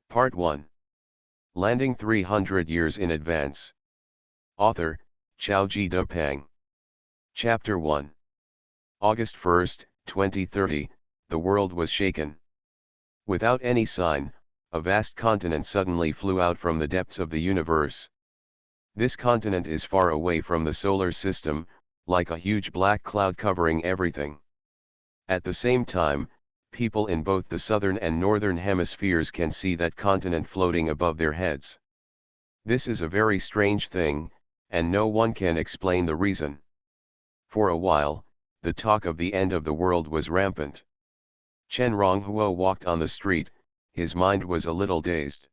Part 1. Landing 300 Years in Advance. Author, Chao-Ji Peng. Chapter 1. August 1, 2030, the world was shaken. Without any sign, a vast continent suddenly flew out from the depths of the universe. This continent is far away from the solar system, like a huge black cloud covering everything. At the same time, people in both the southern and northern hemispheres can see that continent floating above their heads. This is a very strange thing, and no one can explain the reason. For a while, the talk of the end of the world was rampant. Chen Ronghuo walked on the street, his mind was a little dazed.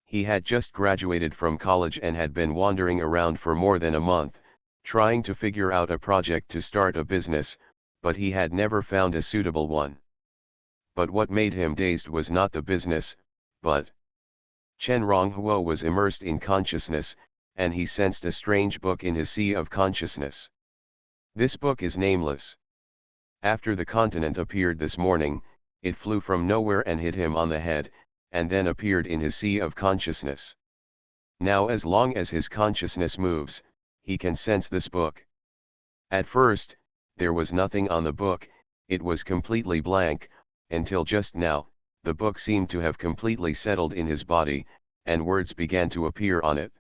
He had just graduated from college and had been wandering around for more than a month, trying to figure out a project to start a business, but he had never found a suitable one. But what made him dazed was not the business, but Chen Ronghuo was immersed in consciousness, and he sensed a strange book in his sea of consciousness. This book is nameless. After the continent appeared this morning, it flew from nowhere and hit him on the head, and then appeared in his sea of consciousness. Now as long as his consciousness moves, he can sense this book. At first, there was nothing on the book, it was completely blank, until just now, the book seemed to have completely settled in his body, and words began to appear on it.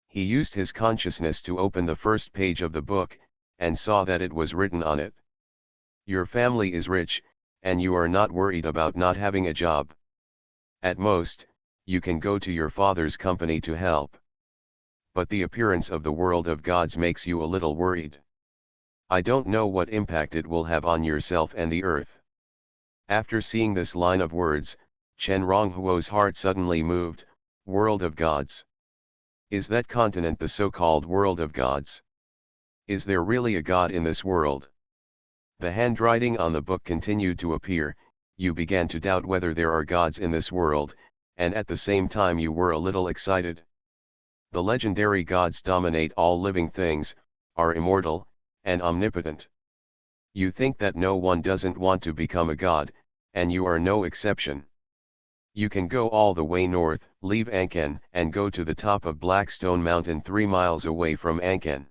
He used his consciousness to open the first page of the book, and saw that it was written on it. Your family is rich, and you are not worried about not having a job. At most, you can go to your father's company to help. But the appearance of the world of gods makes you a little worried. I don't know what impact it will have on yourself and the earth. After seeing this line of words, Chen Ronghuo's heart suddenly moved. World of gods. Is that continent the so-called world of gods? Is there really a god in this world? The handwriting on the book continued to appear. You began to doubt whether there are gods in this world, and at the same time you were a little excited. The legendary gods dominate all living things, are immortal, and omnipotent. You think that no one doesn't want to become a god, and you are no exception. You can go all the way north, leave Anken, and go to the top of Blackstone Mountain 3 miles away from Anken.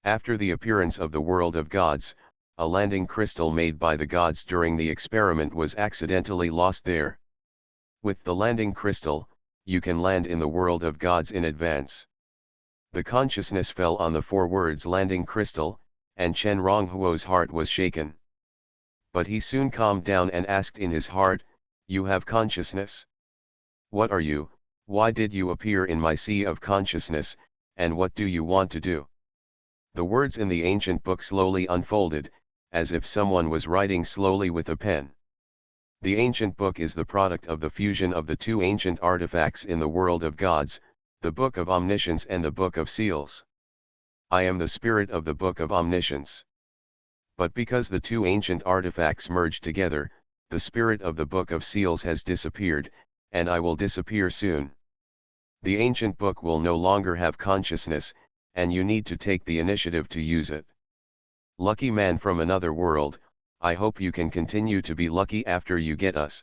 After the appearance of the world of gods, a landing crystal made by the gods during the experiment was accidentally lost there. With the landing crystal, you can land in the world of gods in advance. The consciousness fell on the 4 words landing crystal, and Chen Ronghuo's heart was shaken. But he soon calmed down and asked in his heart, you have consciousness? What are you, why did you appear in my sea of consciousness, and what do you want to do? The words in the ancient book slowly unfolded, as if someone was writing slowly with a pen. The ancient book is the product of the fusion of the 2 ancient artifacts in the world of gods, the Book of Omniscience and the Book of Seals. I am the spirit of the Book of Omniscience. But because the 2 ancient artifacts merged together, the spirit of the Book of Seals has disappeared, and I will disappear soon. The ancient book will no longer have consciousness, and you need to take the initiative to use it. Lucky man from another world, I hope you can continue to be lucky after you get us.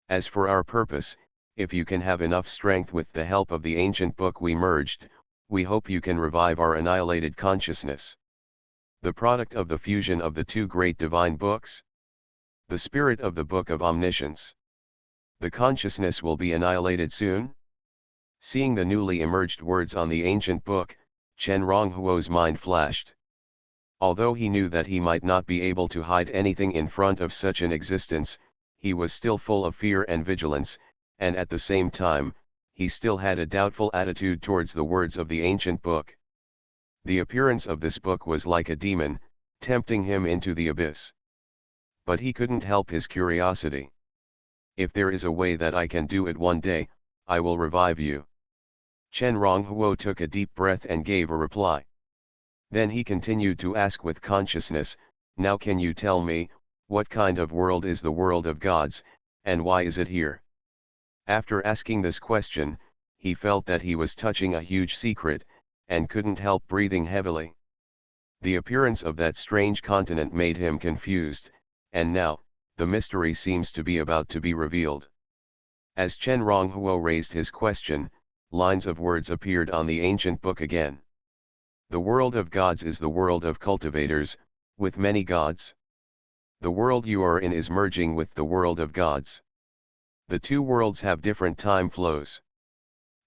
As for our purpose, if you can have enough strength with the help of the ancient book we merged, we hope you can revive our annihilated consciousness. The product of the fusion of the 2 great divine books? The spirit of the Book of Omniscience. The consciousness will be annihilated soon? Seeing the newly emerged words on the ancient book, Chen Ronghuo's mind flashed. Although he knew that he might not be able to hide anything in front of such an existence, he was still full of fear and vigilance, and at the same time, he still had a doubtful attitude towards the words of the ancient book. The appearance of this book was like a demon, tempting him into the abyss. But he couldn't help his curiosity. If there is a way that I can do it one day, I will revive you. Chen Ronghuo took a deep breath and gave a reply. Then he continued to ask with consciousness, now can you tell me, what kind of world is the world of gods, and why is it here? After asking this question, he felt that he was touching a huge secret, and couldn't help breathing heavily. The appearance of that strange continent made him confused, and now, the mystery seems to be about to be revealed. As Chen Ronghuo raised his question, lines of words appeared on the ancient book again. The world of gods is the world of cultivators, with many gods. The world you are in is merging with the world of gods. The two worlds have different time flows.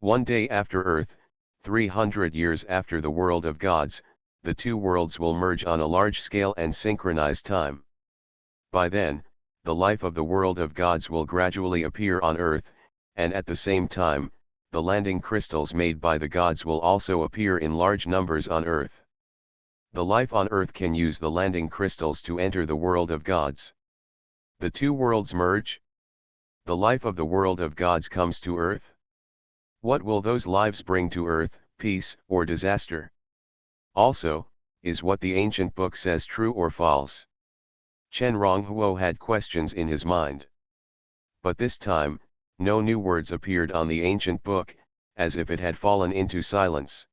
One day after Earth, 300 years after the world of gods, the two worlds will merge on a large scale and synchronize time. By then, the life of the world of gods will gradually appear on Earth, and at the same time, the landing crystals made by the gods will also appear in large numbers on Earth. The life on Earth can use the landing crystals to enter the world of gods. The two worlds merge. The life of the world of gods comes to Earth. What will those lives bring to Earth, peace or disaster? Also, is what the ancient book says true or false? Chen Ronghuo had questions in his mind. But this time, no new words appeared on the ancient book, as if it had fallen into silence.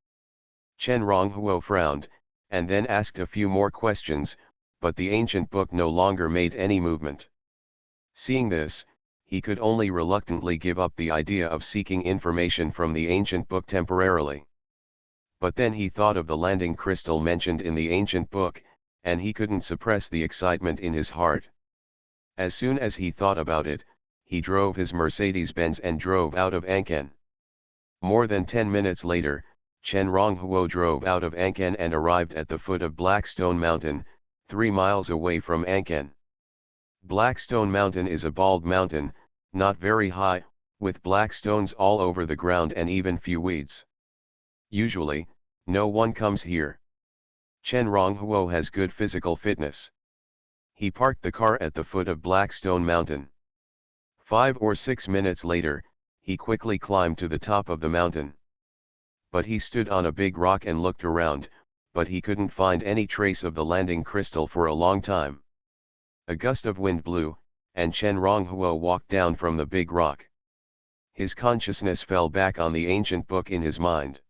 Chen Ronghuo frowned, and then asked a few more questions, but the ancient book no longer made any movement. Seeing this, he could only reluctantly give up the idea of seeking information from the ancient book temporarily. But then he thought of the landing crystal mentioned in the ancient book, and he couldn't suppress the excitement in his heart. As soon as he thought about it, he drove his Mercedes-Benz and drove out of Anken. More than 10 minutes later, Chen Ronghuo drove out of Anken and arrived at the foot of Blackstone Mountain, 3 miles away from Anken. Blackstone Mountain is a bald mountain, not very high, with black stones all over the ground and even few weeds. Usually, no one comes here. Chen Ronghuo has good physical fitness. He parked the car at the foot of Blackstone Mountain. 5 or 6 minutes later, he quickly climbed to the top of the mountain. But he stood on a big rock and looked around, but he couldn't find any trace of the landing crystal for a long time. A gust of wind blew, and Chen Ronghuo walked down from the big rock. His consciousness fell back on the ancient book in his mind.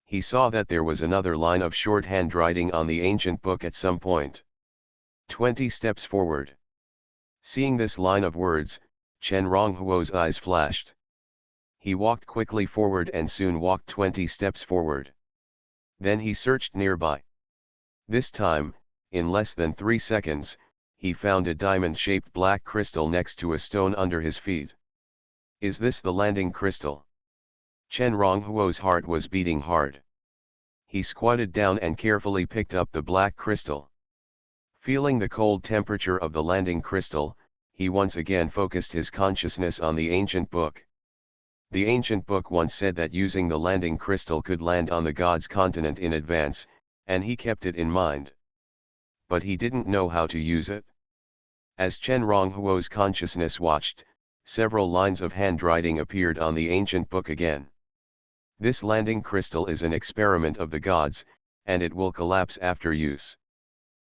He saw that there was another line of shorthand writing on the ancient book at some point. 20 steps forward. Seeing this line of words, Chen Ronghuo's eyes flashed. He walked quickly forward and soon walked 20 steps forward. Then he searched nearby. This time, in less than 3 seconds, he found a diamond-shaped black crystal next to a stone under his feet. Is this the landing crystal? Chen Ronghuo's heart was beating hard. He squatted down and carefully picked up the black crystal. Feeling the cold temperature of the landing crystal, he once again focused his consciousness on the ancient book. The ancient book once said that using the landing crystal could land on the god's continent in advance, and he kept it in mind. But he didn't know how to use it. As Chen Ronghuo's consciousness watched, several lines of handwriting appeared on the ancient book again. This landing crystal is an experiment of the gods, and it will collapse after use.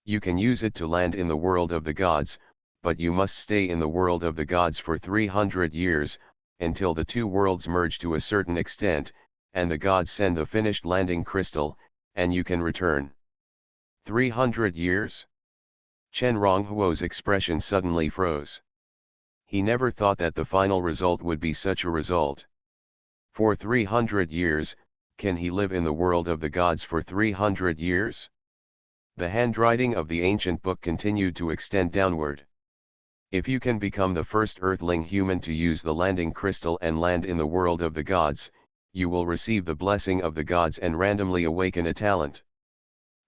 You can use it to land in the world of the gods, but you must stay in the world of the gods for 300 years, until the two worlds merge to a certain extent, and the gods send the finished landing crystal, and you can return. 300 years? Chen Ronghuo's expression suddenly froze. He never thought that the final result would be such a result. For 300 years, can he live in the world of the gods for 300 years? The handwriting of the ancient book continued to extend downward. If you can become the first earthling human to use the landing crystal and land in the world of the gods, you will receive the blessing of the gods and randomly awaken a talent.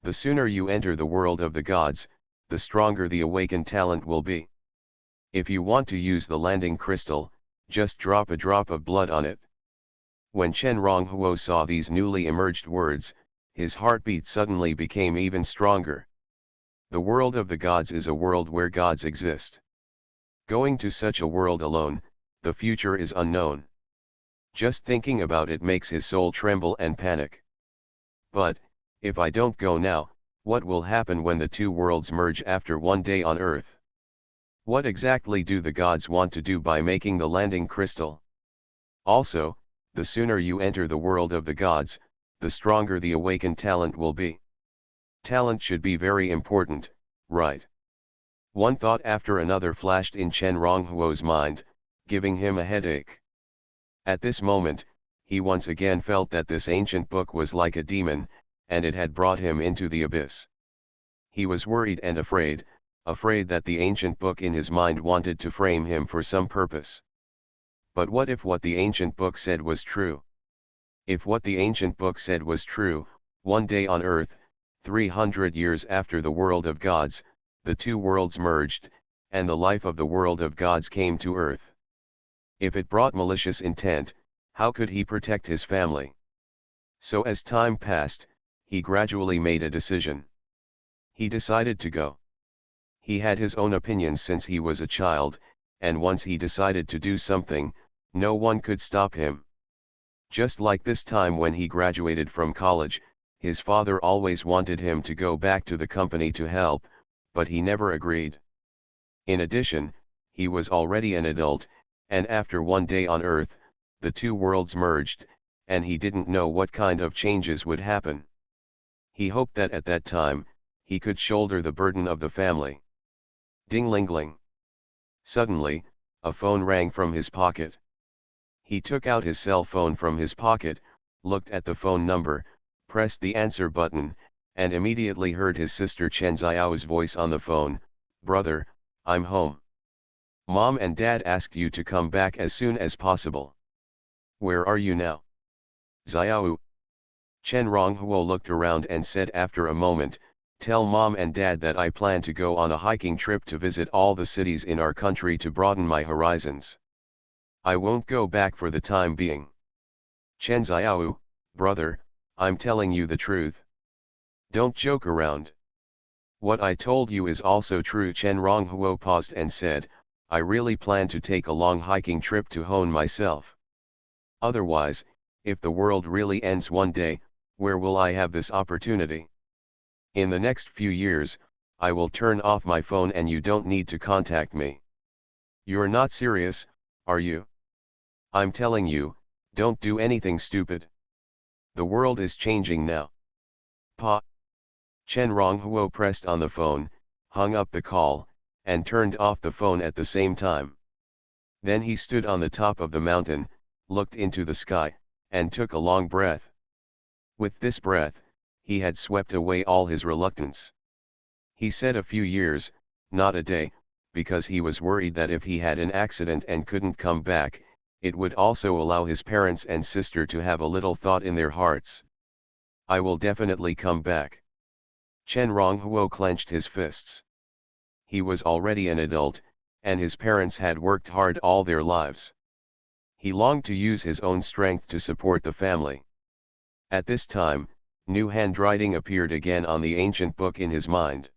The sooner you enter the world of the gods, the stronger the awakened talent will be. If you want to use the landing crystal, just drop a drop of blood on it. When Chen Ronghuo saw these newly emerged words, his heartbeat suddenly became even stronger. The world of the gods is a world where gods exist. Going to such a world alone, the future is unknown. Just thinking about it makes his soul tremble and panic. But, if I don't go now, what will happen when the two worlds merge after one day on Earth? What exactly do the gods want to do by making the landing crystal? Also, the sooner you enter the world of the gods, the stronger the awakened talent will be. Talent should be very important, right? One thought after another flashed in Chen Ronghuo's mind, giving him a headache. At this moment, he once again felt that this ancient book was like a demon, and it had brought him into the abyss. He was worried and afraid that the ancient book in his mind wanted to frame him for some purpose. But what if what the ancient book said was true? If what the ancient book said was true, one day on Earth, 300 years after the world of gods, the two worlds merged, and the life of the world of gods came to Earth. If it brought malicious intent, how could he protect his family? So as time passed, he gradually made a decision. He decided to go. He had his own opinions since he was a child, and once he decided to do something, no one could stop him. Just like this time when he graduated from college, his father always wanted him to go back to the company to help, but he never agreed. In addition, he was already an adult, and after one day on Earth, the two worlds merged, and he didn't know what kind of changes would happen. He hoped that at that time, he could shoulder the burden of the family. Ding-ling-ling. Suddenly, a phone rang from his pocket. He took out his cell phone from his pocket, looked at the phone number, pressed the answer button, and immediately heard his sister Chen Xiao's voice on the phone. "Brother, I'm home. Mom and Dad asked you to come back as soon as possible. Where are you now?" "Xiao." Chen Ronghuo looked around and said after a moment, "Tell Mom and Dad that I plan to go on a hiking trip to visit all the cities in our country to broaden my horizons. I won't go back for the time being." "Chen Xiao, brother, I'm telling you the truth. Don't joke around. What I told you is also true." Chen Ronghuo paused and said, "I really plan to take a long hiking trip to hone myself. Otherwise, if the world really ends one day, where will I have this opportunity? In the next few years, I will turn off my phone and you don't need to contact me. You're not serious, are you? I'm telling you, don't do anything stupid. The world is changing now." Pa. Chen Ronghuo pressed on the phone, hung up the call, and turned off the phone at the same time. Then he stood on the top of the mountain, looked into the sky, and took a long breath. With this breath, he had swept away all his reluctance. He said a few years, not a day, because he was worried that if he had an accident and couldn't come back, it would also allow his parents and sister to have a little thought in their hearts. "I will definitely come back." Chen Ronghuo clenched his fists. He was already an adult, and his parents had worked hard all their lives. He longed to use his own strength to support the family. At this time, new handwriting appeared again on the ancient book in his mind.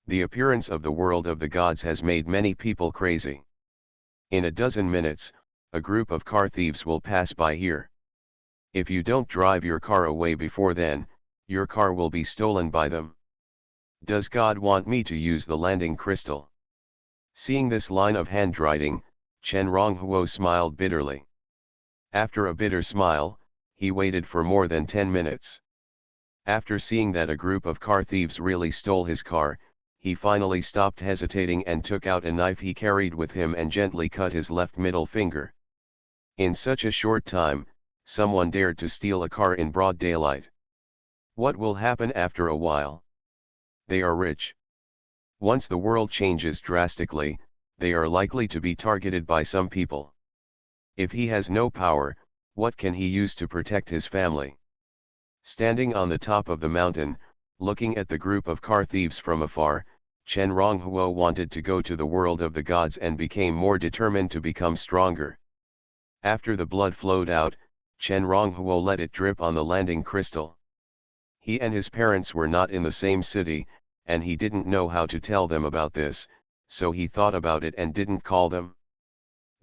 "The appearance of the world of the gods has made many people crazy. In a dozen minutes, a group of car thieves will pass by here. If you don't drive your car away before then, your car will be stolen by them. Does God want me to use the landing crystal?" Seeing this line of handwriting, Chen Ronghuo smiled bitterly. After a bitter smile, he waited for more than 10 minutes. After seeing that a group of car thieves really stole his car, he finally stopped hesitating and took out a knife he carried with him and gently cut his left middle finger. In such a short time, someone dared to steal a car in broad daylight. What will happen after a while? They are rich. Once the world changes drastically, they are likely to be targeted by some people. If he has no power, what can he use to protect his family? Standing on the top of the mountain, looking at the group of car thieves from afar, Chen Ronghuo wanted to go to the world of the gods and became more determined to become stronger. After the blood flowed out, Chen Ronghuo let it drip on the landing crystal. He and his parents were not in the same city, and he didn't know how to tell them about this, so he thought about it and didn't call them.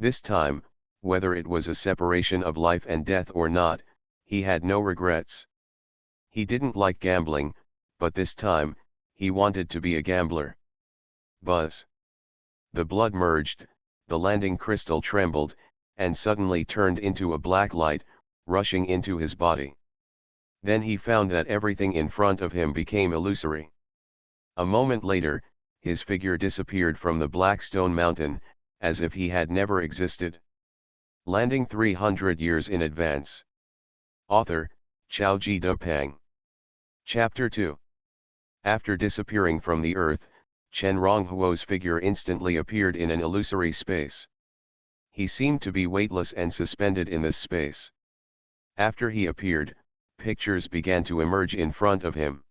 This time, whether it was a separation of life and death or not, he had no regrets. He didn't like gambling, but this time, he wanted to be a gambler. Buzz. The blood merged, the landing crystal trembled, and suddenly turned into a black light, rushing into his body. Then he found that everything in front of him became illusory. A moment later, his figure disappeared from the black stone mountain, as if he had never existed. Landing 300 years in advance. Author, Xiaoji Depeng. Chapter 2. After disappearing from the earth, Chen Ronghuo's figure instantly appeared in an illusory space. He seemed to be weightless and suspended in this space. After he appeared, pictures began to emerge in front of him.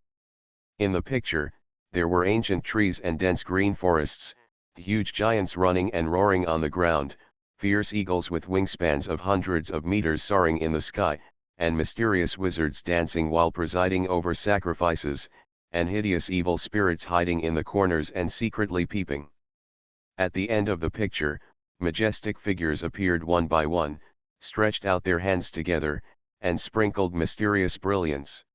In the picture, there were ancient trees and dense green forests, huge giants running and roaring on the ground, fierce eagles with wingspans of hundreds of meters soaring in the sky, and mysterious wizards dancing while presiding over sacrifices, and hideous evil spirits hiding in the corners and secretly peeping. At the end of the picture, majestic figures appeared one by one, stretched out their hands together, and sprinkled mysterious brilliance.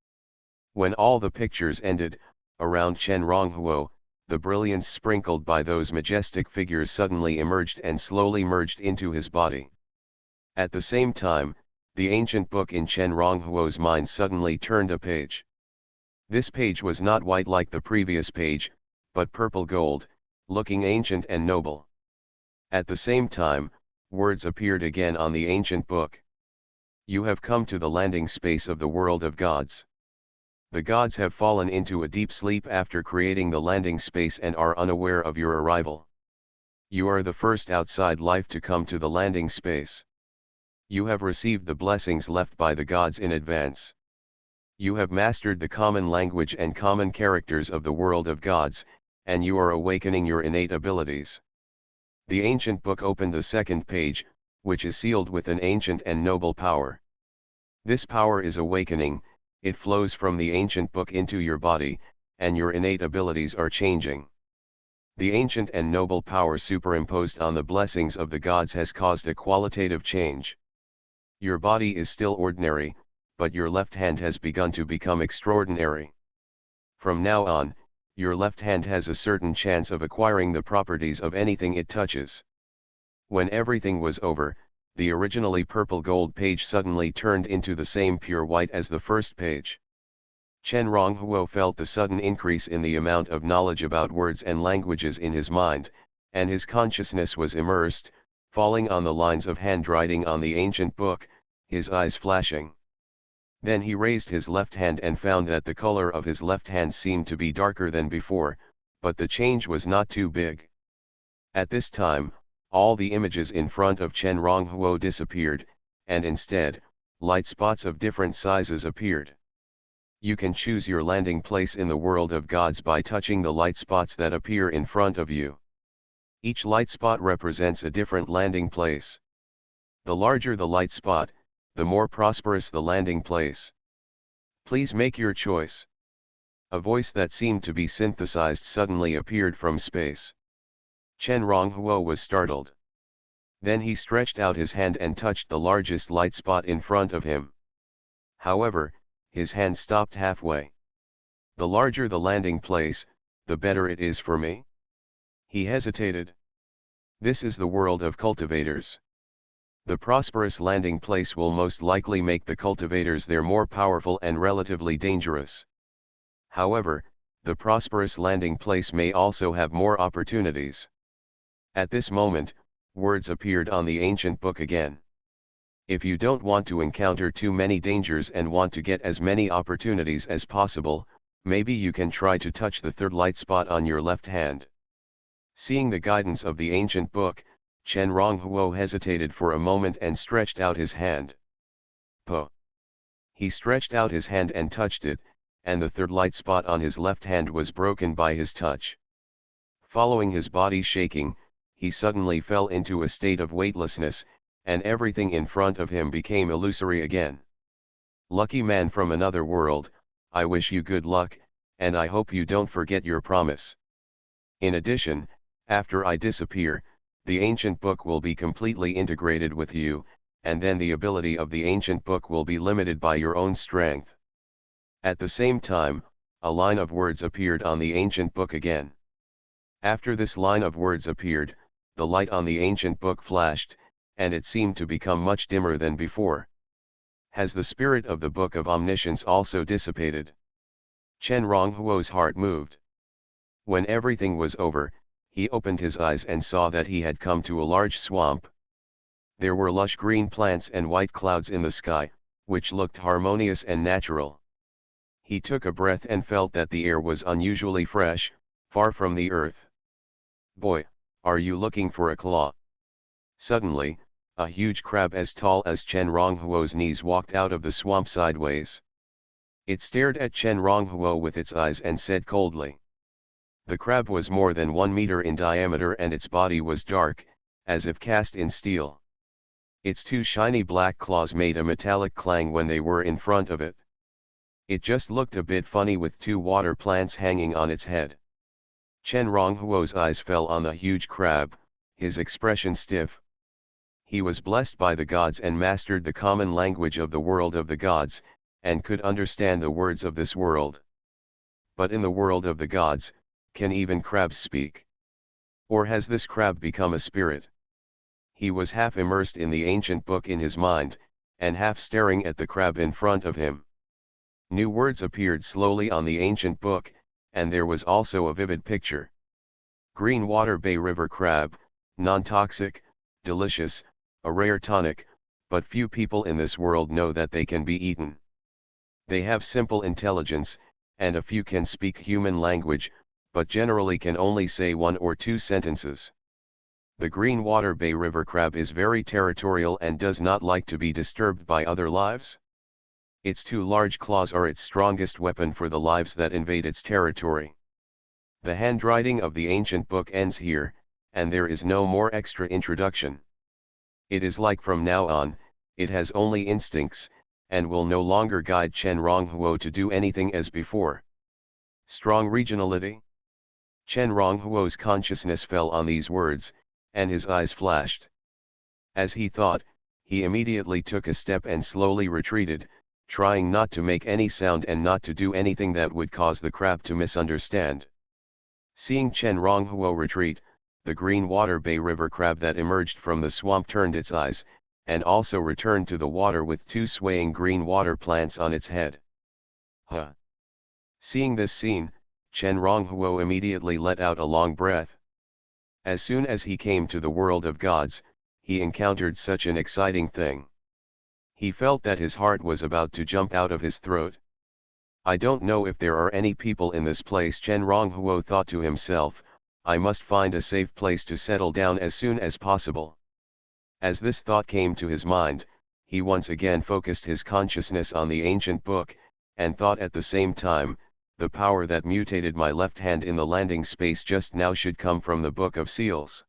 When all the pictures ended, around Chen Ronghuo, the brilliance sprinkled by those majestic figures suddenly emerged and slowly merged into his body. At the same time, the ancient book in Chen Ronghuo's mind suddenly turned a page. This page was not white like the previous page, but purple gold, looking ancient and noble. At the same time, words appeared again on the ancient book. You have come to the landing space of the world of gods. The gods have fallen into a deep sleep after creating the landing space and are unaware of your arrival. You are the first outside life to come to the landing space. You have received the blessings left by the gods in advance. You have mastered the common language and common characters of the world of gods, and you are awakening your innate abilities. The ancient book opened the second page, which is sealed with an ancient and noble power. This power is awakening. It flows from the ancient book into your body, and your innate abilities are changing. The ancient and noble power superimposed on the blessings of the gods has caused a qualitative change. Your body is still ordinary, but your left hand has begun to become extraordinary. From now on, your left hand has a certain chance of acquiring the properties of anything it touches. When everything was over, the originally purple gold page suddenly turned into the same pure white as the first page. Chen Ronghuo felt the sudden increase in the amount of knowledge about words and languages in his mind, and his consciousness was immersed, falling on the lines of handwriting on the ancient book, his eyes flashing. Then he raised his left hand and found that the color of his left hand seemed to be darker than before, but the change was not too big. At this time, all the images in front of Chen Ronghuo disappeared, and instead, light spots of different sizes appeared. You can choose your landing place in the world of gods by touching the light spots that appear in front of you. Each light spot represents a different landing place. The larger the light spot, the more prosperous the landing place. Please make your choice. A voice that seemed to be synthesized suddenly appeared from space. Chen Ronghuo was startled. Then he stretched out his hand and touched the largest light spot in front of him. However, his hand stopped halfway. The larger the landing place, the better it is for me. He hesitated. This is the world of cultivators. The prosperous landing place will most likely make the cultivators there more powerful and relatively dangerous. However, the prosperous landing place may also have more opportunities. At this moment, words appeared on the ancient book again. If you don't want to encounter too many dangers and want to get as many opportunities as possible, maybe you can try to touch the third light spot on your left hand. Seeing the guidance of the ancient book, Chen Ronghuo hesitated for a moment and stretched out his hand. Po. He stretched out his hand and touched it, and the third light spot on his left hand was broken by his touch. Following his body shaking, he suddenly fell into a state of weightlessness, and everything in front of him became illusory again. Lucky man from another world, I wish you good luck, and I hope you don't forget your promise. In addition, after I disappear, the ancient book will be completely integrated with you, and then the ability of the ancient book will be limited by your own strength. At the same time, a line of words appeared on the ancient book again. After this line of words appeared, the light on the ancient book flashed, and it seemed to become much dimmer than before. Has the spirit of the Book of Omniscience also dissipated? Chen Ronghuo's heart moved. When everything was over, he opened his eyes and saw that he had come to a large swamp. There were lush green plants and white clouds in the sky, which looked harmonious and natural. He took a breath and felt that the air was unusually fresh, far from the earth. "Boy, are you looking for a claw?" Suddenly, a huge crab as tall as Chen Ronghuo's knees walked out of the swamp sideways. It stared at Chen Ronghuo with its eyes and said coldly. The crab was more than 1 meter in diameter and its body was dark, as if cast in steel. Its two shiny black claws made a metallic clang when they were in front of it. It just looked a bit funny with two water plants hanging on its head. Chen Ronghuo's eyes fell on the huge crab, his expression stiff. He was blessed by the gods and mastered the common language of the world of the gods, and could understand the words of this world. But in the world of the gods, can even crabs speak? Or has this crab become a spirit? He was half immersed in the ancient book in his mind, and half staring at the crab in front of him. New words appeared slowly on the ancient book, and there was also a vivid picture. Green water bay river crab, non-toxic, delicious, a rare tonic, but few people in this world know that they can be eaten. They have simple intelligence, and a few can speak human language, but generally can only say 1 or 2 sentences. The green water bay river crab is very territorial and does not like to be disturbed by other lives. Its two large claws are its strongest weapon for the lives that invade its territory. The handwriting of the ancient book ends here, and there is no more extra introduction. It is like from now on, it has only instincts, and will no longer guide Chen Ronghuo to do anything as before. Strong regionality? Chen Ronghuo's consciousness fell on these words, and his eyes flashed. As he thought, he immediately took a step and slowly retreated, trying not to make any sound and not to do anything that would cause the crab to misunderstand. Seeing Chen Ronghuo retreat, the green water bay river crab that emerged from the swamp turned its eyes, and also returned to the water with two swaying green water plants on its head. Huh! Seeing this scene, Chen Ronghuo immediately let out a long breath. As soon as he came to the world of gods, he encountered such an exciting thing. He felt that his heart was about to jump out of his throat. I don't know if there are any people in this place, Chen Ronghuo thought to himself. I must find a safe place to settle down as soon as possible. As this thought came to his mind, he once again focused his consciousness on the ancient book, and thought at the same time, the power that mutated my left hand in the landing space just now should come from the Book of Seals.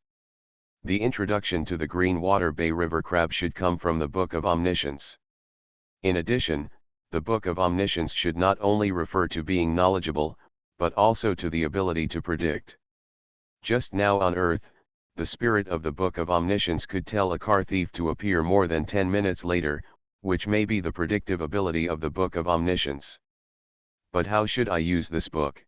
The introduction to the green water bay river crab should come from the Book of Omniscience. In addition, the Book of Omniscience should not only refer to being knowledgeable, but also to the ability to predict. Just now on Earth, the spirit of the Book of Omniscience could tell a car thief to appear more than 10 minutes later, which may be the predictive ability of the Book of Omniscience. But how should I use this book?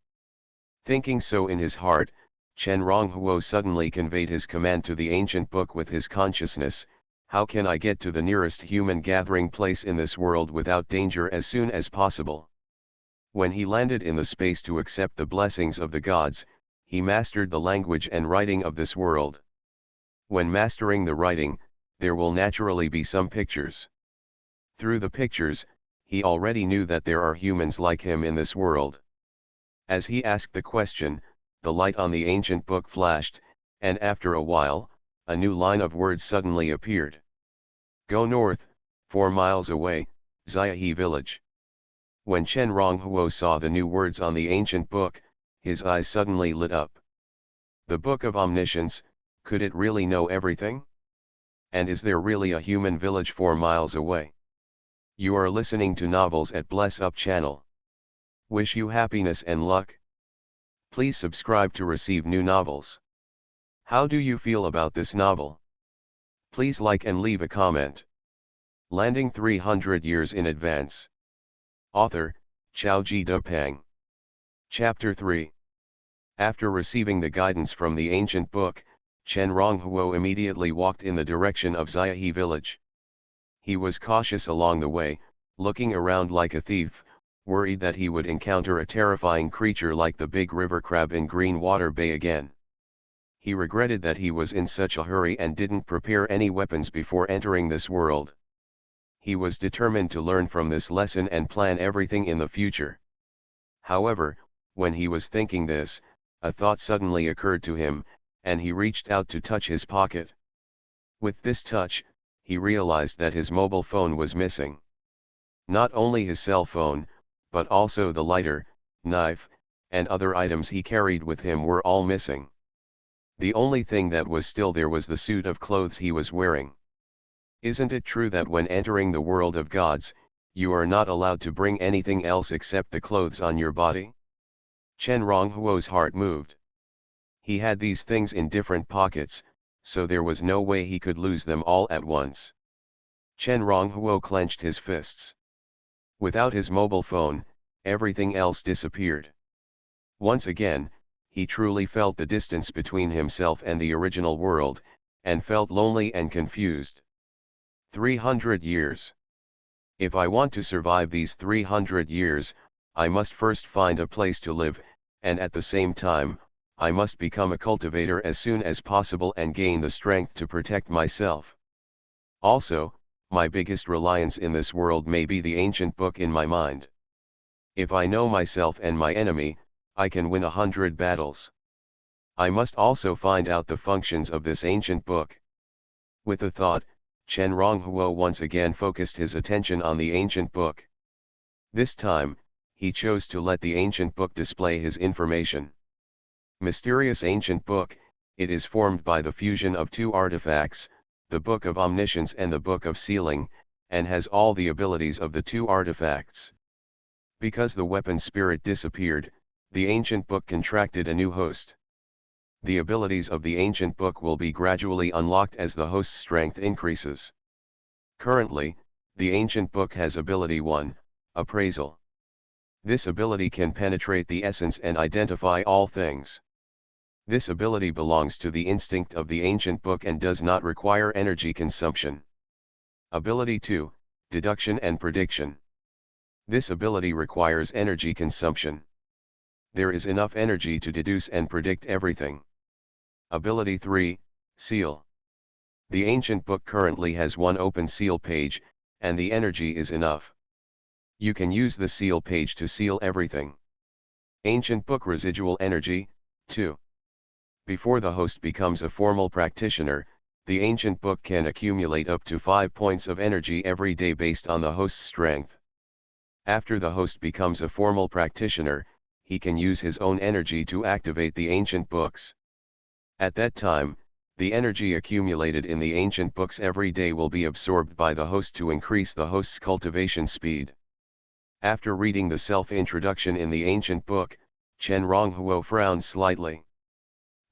Thinking so in his heart, Chen Ronghuo suddenly conveyed his command to the ancient book with his consciousness. How can I get to the nearest human gathering place in this world without danger as soon as possible? When he landed in the space to accept the blessings of the gods, he mastered the language and writing of this world. When mastering the writing, there will naturally be some pictures. Through the pictures, he already knew that there are humans like him in this world. As he asked the question, the light on the ancient book flashed, and after a while, a new line of words suddenly appeared. Go north, 4 miles away, Xiahe village. When Chen Ronghuo saw the new words on the ancient book, his eyes suddenly lit up. The Book of Omniscience, could it really know everything? And is there really a human village 4 miles away? You are listening to Novels at Bless Up channel. Wish you happiness and luck. Please subscribe to receive new novels. How do you feel about this novel? Please like and leave a comment. Landing 300 years in advance. Author, Xiaoji Depeng. Chapter 3. After receiving the guidance from the ancient book, Chen Ronghuo immediately walked in the direction of Xiahe village. He was cautious along the way, looking around like a thief, worried that he would encounter a terrifying creature like the big river crab in Green Water Bay again. He regretted that he was in such a hurry and didn't prepare any weapons before entering this world. He was determined to learn from this lesson and plan everything in the future. However, when he was thinking this, a thought suddenly occurred to him, and he reached out to touch his pocket. With this touch, he realized that his mobile phone was missing. Not only his cell phone, but also the lighter, knife, and other items he carried with him were all missing. The only thing that was still there was the suit of clothes he was wearing. Isn't it true that when entering the world of gods, you are not allowed to bring anything else except the clothes on your body? Chen Ronghuo's heart moved. He had these things in different pockets, so there was no way he could lose them all at once. Chen Ronghuo clenched his fists. Without his mobile phone, everything else disappeared. Once again, he truly felt the distance between himself and the original world, and felt lonely and confused. 300 years. If I want to survive these 300 years, I must first find a place to live, and at the same time, I must become a cultivator as soon as possible and gain the strength to protect myself. Also, my biggest reliance in this world may be the ancient book in my mind. If I know myself and my enemy, I can win 100 battles. I must also find out the functions of this ancient book. With the thought, Chen Ronghuo once again focused his attention on the ancient book. This time, he chose to let the ancient book display his information. Mysterious ancient book, it is formed by the fusion of two artifacts, the Book of Omniscience and the Book of Sealing, and has all the abilities of the two artifacts. Because the weapon spirit disappeared, the ancient book contracted a new host. The abilities of the ancient book will be gradually unlocked as the host's strength increases. Currently, the ancient book has ability 1, Appraisal. This ability can penetrate the essence and identify all things. This ability belongs to the instinct of the ancient book and does not require energy consumption. Ability 2, Deduction and Prediction. This ability requires energy consumption. There is enough energy to deduce and predict everything. Ability 3, Seal. The ancient book currently has one open seal page, and the energy is enough. You can use the seal page to seal everything. Ancient book residual energy, 2. Before the host becomes a formal practitioner, the ancient book can accumulate up to 5 points of energy every day based on the host's strength. After the host becomes a formal practitioner, he can use his own energy to activate the ancient books. At that time, the energy accumulated in the ancient books every day will be absorbed by the host to increase the host's cultivation speed. After reading the self-introduction in the ancient book, Chen Ronghuo frowned slightly.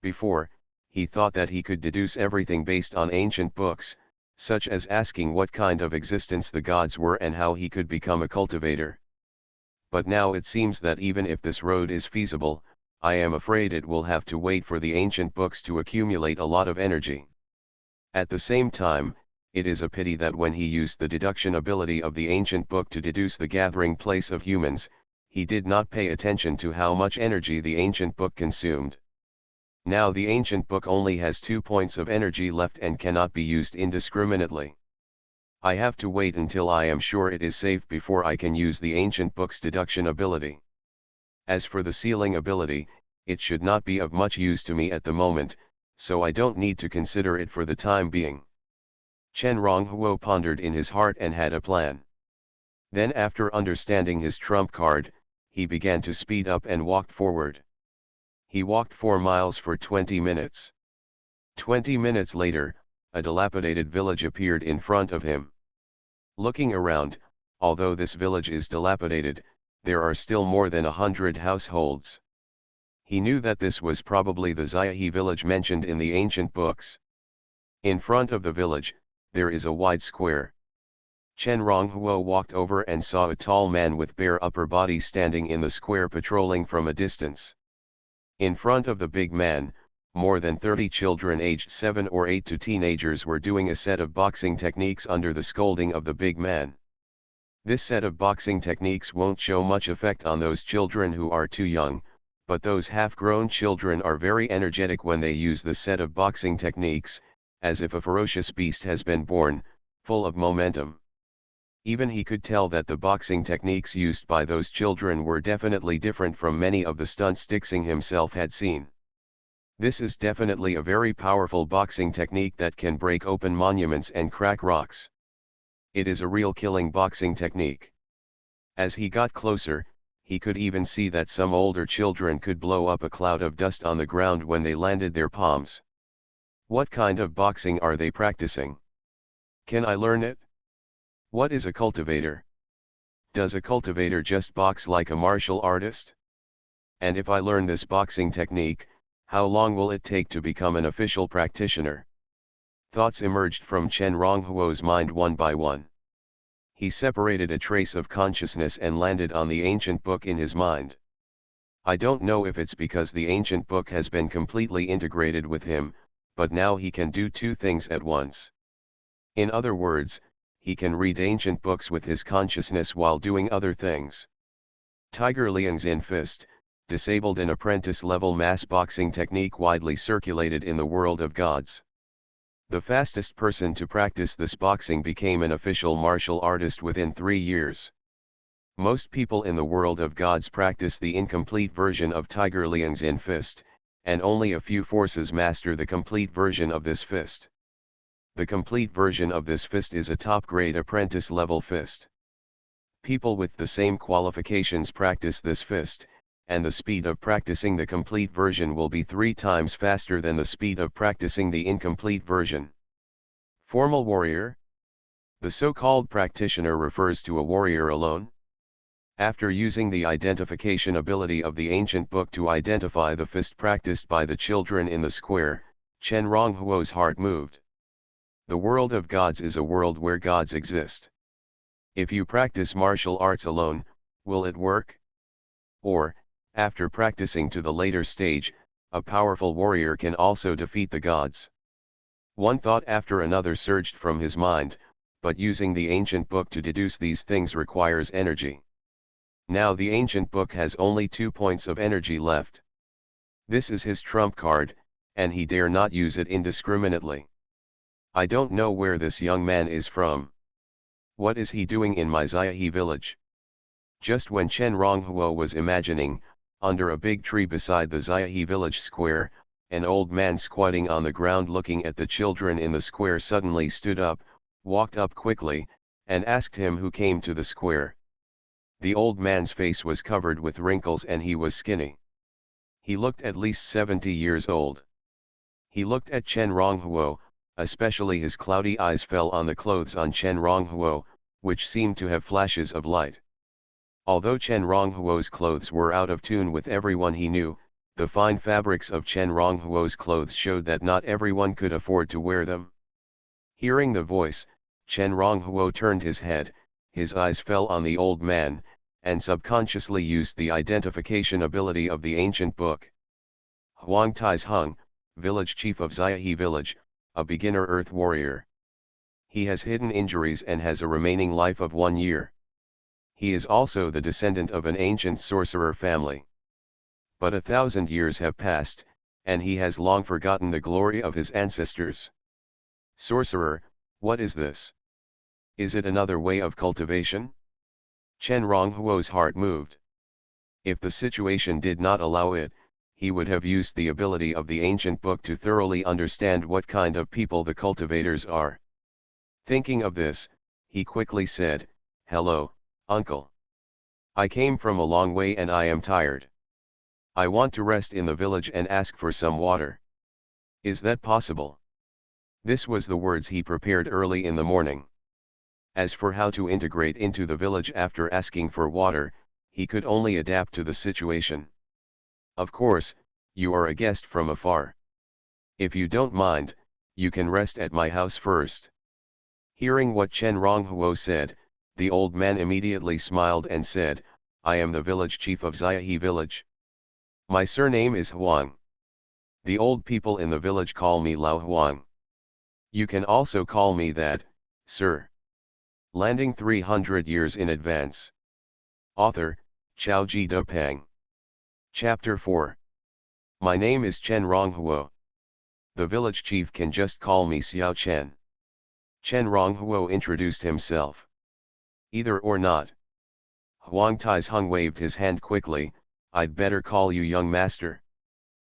Before, he thought that he could deduce everything based on ancient books, such as asking what kind of existence the gods were and how he could become a cultivator. But now it seems that even if this road is feasible, I am afraid it will have to wait for the ancient books to accumulate a lot of energy. At the same time, it is a pity that when he used the deduction ability of the ancient book to deduce the gathering place of humans, he did not pay attention to how much energy the ancient book consumed. Now the ancient book only has 2 points of energy left and cannot be used indiscriminately. I have to wait until I am sure it is safe before I can use the ancient book's deduction ability. As for the sealing ability, it should not be of much use to me at the moment, so I don't need to consider it for the time being. Chen Ronghuo pondered in his heart and had a plan. Then after understanding his trump card, he began to speed up and walked forward. He walked 4 miles for 20 minutes. 20 minutes later, a dilapidated village appeared in front of him. Looking around, although this village is dilapidated, there are still more than 100 households. He knew that this was probably the Xiaohe village mentioned in the ancient books. In front of the village, there is a wide square. Chen Ronghuo walked over and saw a tall man with bare upper body standing in the square patrolling from a distance. In front of the big man, more than 30 children aged 7 or 8 to teenagers were doing a set of boxing techniques under the scolding of the big man. This set of boxing techniques won't show much effect on those children who are too young, but those half-grown children are very energetic when they use the set of boxing techniques, as if a ferocious beast has been born, full of momentum. Even he could tell that the boxing techniques used by those children were definitely different from many of the stunts Dixing himself had seen. This is definitely a very powerful boxing technique that can break open monuments and crack rocks. It is a real killing boxing technique. As he got closer, he could even see that some older children could blow up a cloud of dust on the ground when they landed their palms. What kind of boxing are they practicing? Can I learn it? What is a cultivator? Does a cultivator just box like a martial artist? And if I learn this boxing technique, how long will it take to become an official practitioner? Thoughts emerged from Chen Ronghuo's mind one by one. He separated a trace of consciousness and landed on the ancient book in his mind. I don't know if it's because the ancient book has been completely integrated with him, but now he can do two things at once. In other words, he can read ancient books with his consciousness while doing other things. Tiger Liang's in fist, disabled an apprentice-level mass boxing technique widely circulated in the world of gods. The fastest person to practice this boxing became an official martial artist within 3 years. Most people in the world of gods practice the incomplete version of Tiger Liang's in fist, and only a few forces master the complete version of this fist. The complete version of this fist is a top-grade apprentice-level fist. People with the same qualifications practice this fist, and the speed of practicing the complete version will be 3 times faster than the speed of practicing the incomplete version. Formal warrior? The so-called practitioner refers to a warrior alone. After using the identification ability of the ancient book to identify the fist practiced by the children in the square, Chen Ronghuo's heart moved. The world of gods is a world where gods exist. If you practice martial arts alone, will it work? Or, after practicing to the later stage, a powerful warrior can also defeat the gods. One thought after another surged from his mind, but using the ancient book to deduce these things requires energy. Now the ancient book has only 2 points of energy left. This is his trump card, and he dare not use it indiscriminately. I don't know where this young man is from. What is he doing in my Xiaohe village? Just when Chen Ronghuo was imagining, under a big tree beside the Xiaohe village square, an old man squatting on the ground looking at the children in the square suddenly stood up, walked up quickly, and asked him who came to the square. The old man's face was covered with wrinkles and he was skinny. He looked at least 70 years old. He looked at Chen Ronghuo, especially his cloudy eyes fell on the clothes on Chen Ronghuo, which seemed to have flashes of light. Although Chen Ronghuo's clothes were out of tune with everyone he knew, the fine fabrics of Chen Ronghuo's clothes showed that not everyone could afford to wear them. Hearing the voice, Chen Ronghuo turned his head, his eyes fell on the old man, and subconsciously used the identification ability of the ancient book. Huang Taizheng, village chief of Xiaohe village, a beginner earth warrior. He has hidden injuries and has a remaining life of 1 year. He is also the descendant of an ancient sorcerer family. But 1,000 years have passed, and he has long forgotten the glory of his ancestors. Sorcerer, what is this? Is it another way of cultivation? Chen Ronghuo's heart moved. If the situation did not allow it, he would have used the ability of the ancient book to thoroughly understand what kind of people the cultivators are. Thinking of this, he quickly said, "Hello, uncle. I came from a long way and I am tired. I want to rest in the village and ask for some water. Is that possible?" This was the words he prepared early in the morning. As for how to integrate into the village after asking for water, he could only adapt to the situation. "Of course, you are a guest from afar. If you don't mind, you can rest at my house first." Hearing what Chen Ronghuo said, the old man immediately smiled and said, "I am the village chief of Xiaohe village. My surname is Huang. The old people in the village call me Lao Huang. You can also call me that, sir." Landing 300 years in advance. Author, Chao Ji Dupang. Chapter 4. My name is Chen Ronghuo. The village chief can just call me Xiao Chen. Chen Ronghuo introduced himself. Either or not. Huang Taizheng waved his hand quickly. I'd better call you young master.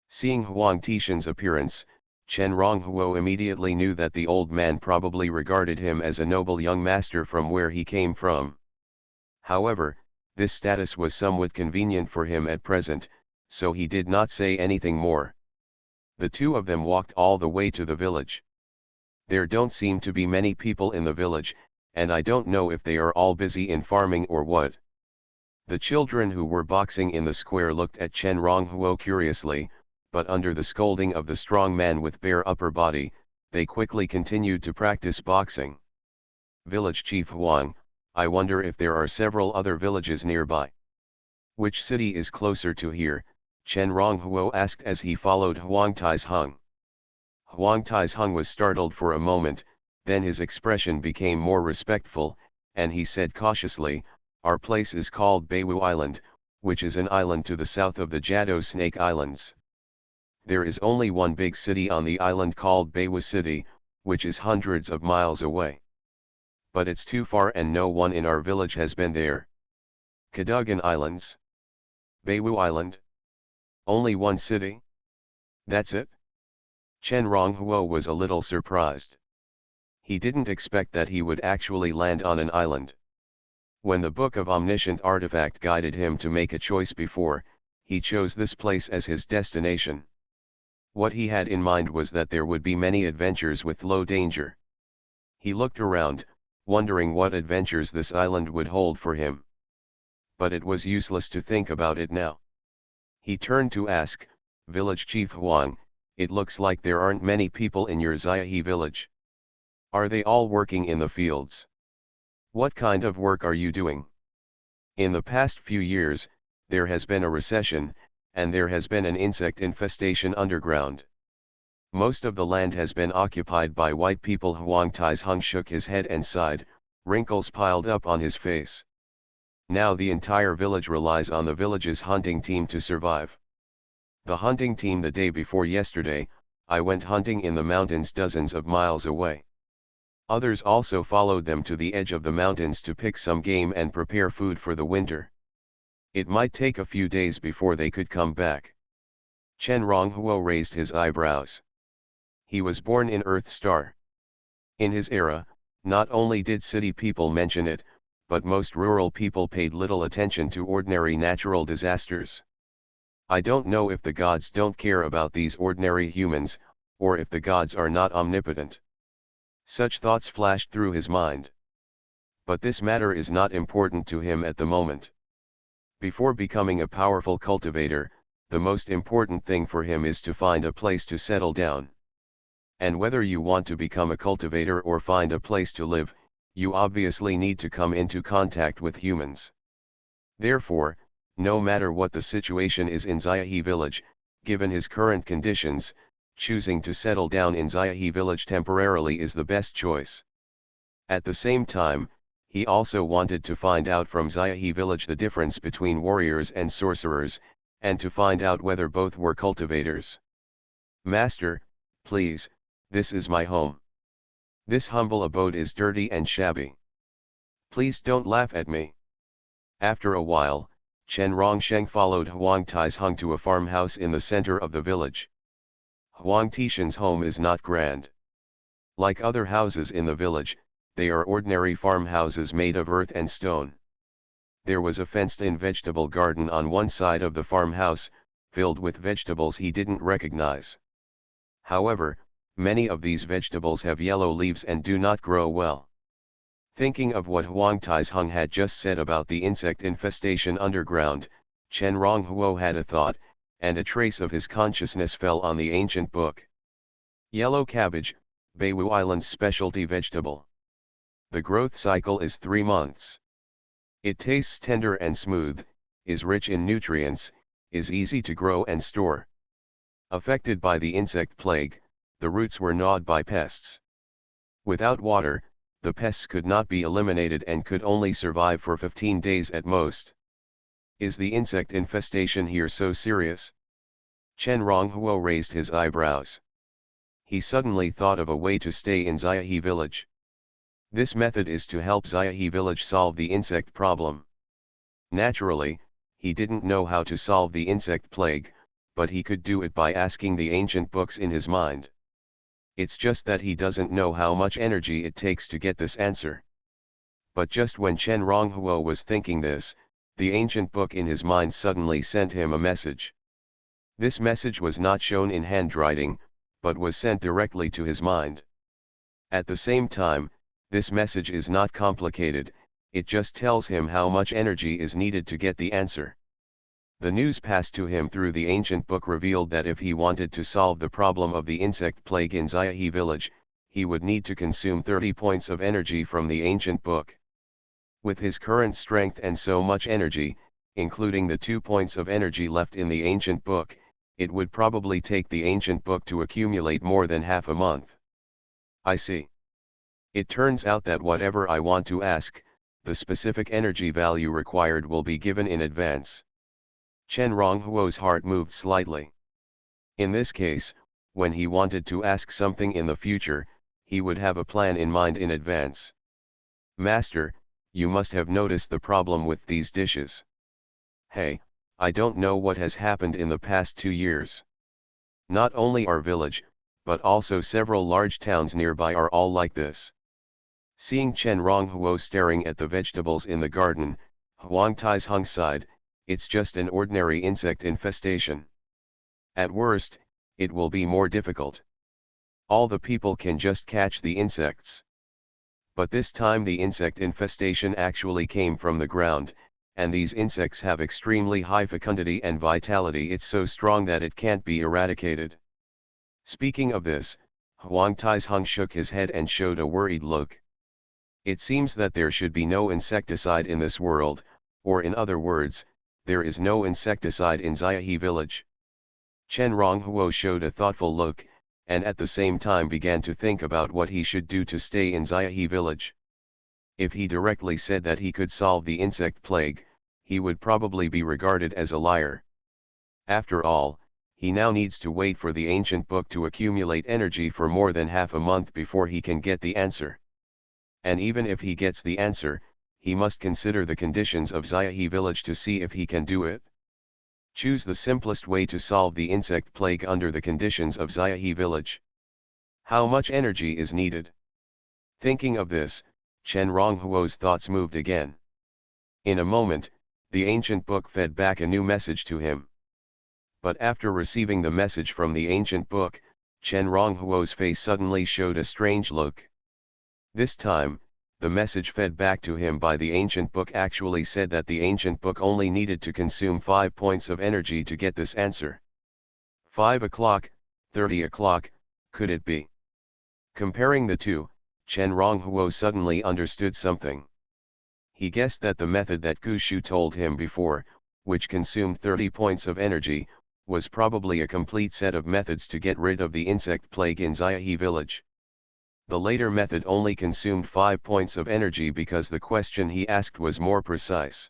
Seeing Huang Tishan's appearance, Chen Ronghuo immediately knew that the old man probably regarded him as a noble young master from where he came from. However, this status was somewhat convenient for him at present, so he did not say anything more. The two of them walked all the way to the village. There don't seem to be many people in the village, and I don't know if they are all busy in farming or what. The children who were boxing in the square looked at Chen Ronghuo curiously, but under the scolding of the strong man with bare upper body, they quickly continued to practice boxing. Village Chief Huang, I wonder if there are several other villages nearby. Which city is closer to here? Chen Ronghuo asked as he followed Huang Taizheng. Huang Taizheng was startled for a moment, then his expression became more respectful, and he said cautiously, our place is called Beiwu Island, which is an island to the south of the Jado Snake Islands. There is only one big city on the island called Beiwu City, which is hundreds of miles away. But it's too far and no one in our village has been there. Cadogan Islands. Beiwu Island. Only one city? That's it? Chen Ronghuo was a little surprised. He didn't expect that he would actually land on an island. When the Book of Omniscient Artifact guided him to make a choice before, he chose this place as his destination. What he had in mind was that there would be many adventures with low danger. He looked around, wondering what adventures this island would hold for him. But it was useless to think about it now. He turned to ask, Village Chief Huang, it looks like there aren't many people in your Xiaohe village. Are they all working in the fields? What kind of work are you doing? In the past few years, there has been a recession, and there has been an insect infestation underground. Most of the land has been occupied by white people. Huang Taizheng shook his head and sighed, wrinkles piled up on his face. Now the entire village relies on the village's hunting team to survive. The hunting team the day before yesterday, I went hunting in the mountains dozens of miles away. Others also followed them to the edge of the mountains to pick some game and prepare food for the winter. It might take a few days before they could come back. Chen Ronghuo raised his eyebrows. He was born in Earth Star. In his era, not only did city people mention it, but most rural people paid little attention to ordinary natural disasters. I don't know if the gods don't care about these ordinary humans, or if the gods are not omnipotent. Such thoughts flashed through his mind. But this matter is not important to him at the moment. Before becoming a powerful cultivator, the most important thing for him is to find a place to settle down. And whether you want to become a cultivator or find a place to live, you obviously need to come into contact with humans. Therefore, no matter what the situation is in Xiaohe village, given his current conditions, choosing to settle down in Xiaohe village temporarily is the best choice. At the same time, he also wanted to find out from Xiaohe village the difference between warriors and sorcerers, and to find out whether both were cultivators. Master, please, this is my home. This humble abode is dirty and shabby. Please don't laugh at me. After a while, Chen Rongsheng followed Huang Taizheng to a farmhouse in the center of the village. Huang Tishan's home is not grand. Like other houses in the village, they are ordinary farmhouses made of earth and stone. There was a fenced-in vegetable garden on one side of the farmhouse, filled with vegetables he didn't recognize. However, many of these vegetables have yellow leaves and do not grow well. Thinking of what Huang Taizheng had just said about the insect infestation underground, Chen Ronghuo had a thought, and a trace of his consciousness fell on the ancient book. Yellow cabbage, Beiwu Island's specialty vegetable. The growth cycle is 3 months. It tastes tender and smooth, is rich in nutrients, is easy to grow and store. Affected by the insect plague, the roots were gnawed by pests. Without water, the pests could not be eliminated and could only survive for 15 days at most. Is the insect infestation here so serious? Chen Ronghuo raised his eyebrows. He suddenly thought of a way to stay in Xiaohe village. This method is to help Xiaohe village solve the insect problem. Naturally, he didn't know how to solve the insect plague, but he could do it by asking the ancient books in his mind. It's just that he doesn't know how much energy it takes to get this answer. But just when Chen Ronghuo was thinking this, the ancient book in his mind suddenly sent him a message. This message was not shown in handwriting, but was sent directly to his mind. At the same time, this message is not complicated, it just tells him how much energy is needed to get the answer. The news passed to him through the ancient book revealed that if he wanted to solve the problem of the insect plague in Xiaohe village, he would need to consume 30 points of energy from the ancient book. With his current strength and so much energy, including the 2 points of energy left in the ancient book, it would probably take the ancient book to accumulate more than half a month. I see. It turns out that whatever I want to ask, the specific energy value required will be given in advance. Chen Ronghuo's heart moved slightly. In this case, when he wanted to ask something in the future, he would have a plan in mind in advance. Master, you must have noticed the problem with these dishes. Hey, I don't know what has happened in the past 2 years. Not only our village, but also several large towns nearby are all like this. Seeing Chen Ronghuo staring at the vegetables in the garden, Huang Taizheng sighed, it's just an ordinary insect infestation. At worst, it will be more difficult. All the people can just catch the insects. But this time the insect infestation actually came from the ground, and these insects have extremely high fecundity and vitality. It's so strong that it can't be eradicated. Speaking of this, Huang Taizheng shook his head and showed a worried look. It seems that there should be no insecticide in this world, or in other words, there is no insecticide in Xiaohe village. Chen Ronghuo showed a thoughtful look, and at the same time began to think about what he should do to stay in Xiaohe village. If he directly said that he could solve the insect plague, he would probably be regarded as a liar. After all, he now needs to wait for the ancient book to accumulate energy for more than half a month before he can get the answer. And even if he gets the answer, he must consider the conditions of Xiaohe village to see if he can do it. Choose the simplest way to solve the insect plague under the conditions of Xiaohe village. How much energy is needed? Thinking of this, Chen Ronghuo's thoughts moved again. In a moment, the ancient book fed back a new message to him. But after receiving the message from the ancient book, Chen Ronghuo's face suddenly showed a strange look. This time, the message fed back to him by the ancient book actually said that the ancient book only needed to consume 5 points of energy to get this answer. 5 o'clock, 30 o'clock, could it be? Comparing the two, Chen Ronghuo suddenly understood something. He guessed that the method that Gushu told him before, which consumed 30 points of energy, was probably a complete set of methods to get rid of the insect plague in Xiaohe village. The later method only consumed 5 points of energy because the question he asked was more precise.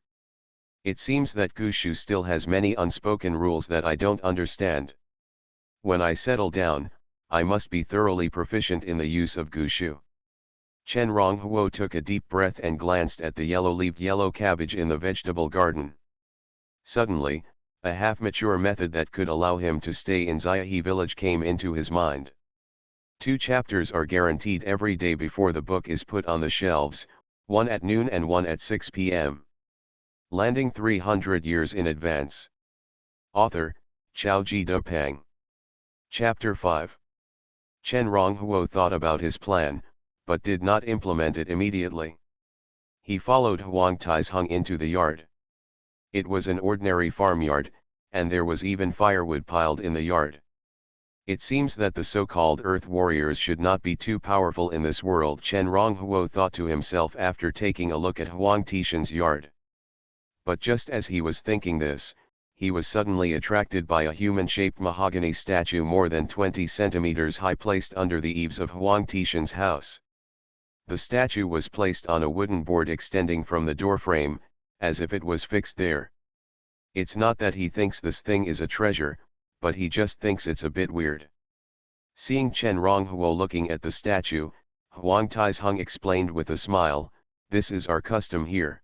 It seems that Gushu still has many unspoken rules that I don't understand. When I settle down, I must be thoroughly proficient in the use of Gushu. Chen Ronghuo took a deep breath and glanced at the yellow-leaved yellow cabbage in the vegetable garden. Suddenly, a half-mature method that could allow him to stay in Xiaohe village came into his mind. 2 chapters are guaranteed every day before the book is put on the shelves, one at noon and one at 6 p.m. Landing 300 years in advance. Author, Xiaoji Depeng. Chapter 5. Chen Ronghuo thought about his plan, but did not implement it immediately. He followed Huang Taizheng into the yard. It was an ordinary farmyard, and there was even firewood piled in the yard. It seems that the so-called Earth Warriors should not be too powerful in this world, Chen Ronghuo thought to himself after taking a look at Huang Tishan's yard. But just as he was thinking this, he was suddenly attracted by a human-shaped mahogany statue more than 20 centimeters high placed under the eaves of Huang Tishan's house. The statue was placed on a wooden board extending from the doorframe, as if it was fixed there. It's not that he thinks this thing is a treasure, but he just thinks it's a bit weird. Seeing Chen Ronghuo looking at the statue, Huang Taizheng explained with a smile, "This is our custom here.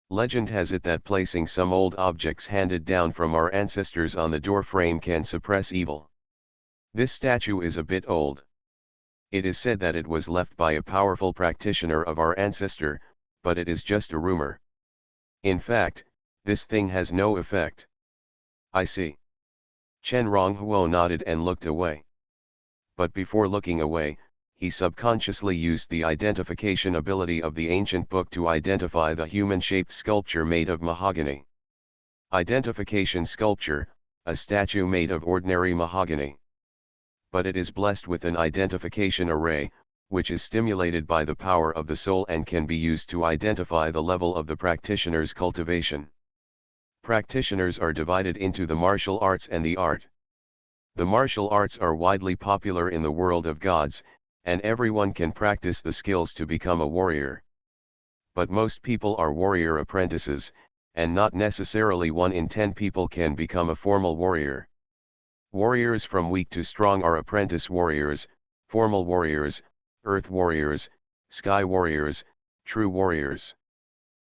Legend has it that placing some old objects handed down from our ancestors on the doorframe can suppress evil. This statue is a bit old. It is said that it was left by a powerful practitioner of our ancestor, but it is just a rumor. In fact, this thing has no effect." "I see." Chen Ronghuo nodded and looked away. But before looking away, he subconsciously used the identification ability of the ancient book to identify the human-shaped sculpture made of mahogany. Identification sculpture, a statue made of ordinary mahogany. But it is blessed with an identification array, which is stimulated by the power of the soul and can be used to identify the level of the practitioner's cultivation. Practitioners are divided into the martial arts and the art. The martial arts are widely popular in the world of gods, and everyone can practice the skills to become a warrior. But most people are warrior apprentices, and not necessarily 1 in 10 people can become a formal warrior. Warriors from weak to strong are apprentice warriors, formal warriors, earth warriors, sky warriors, true warriors.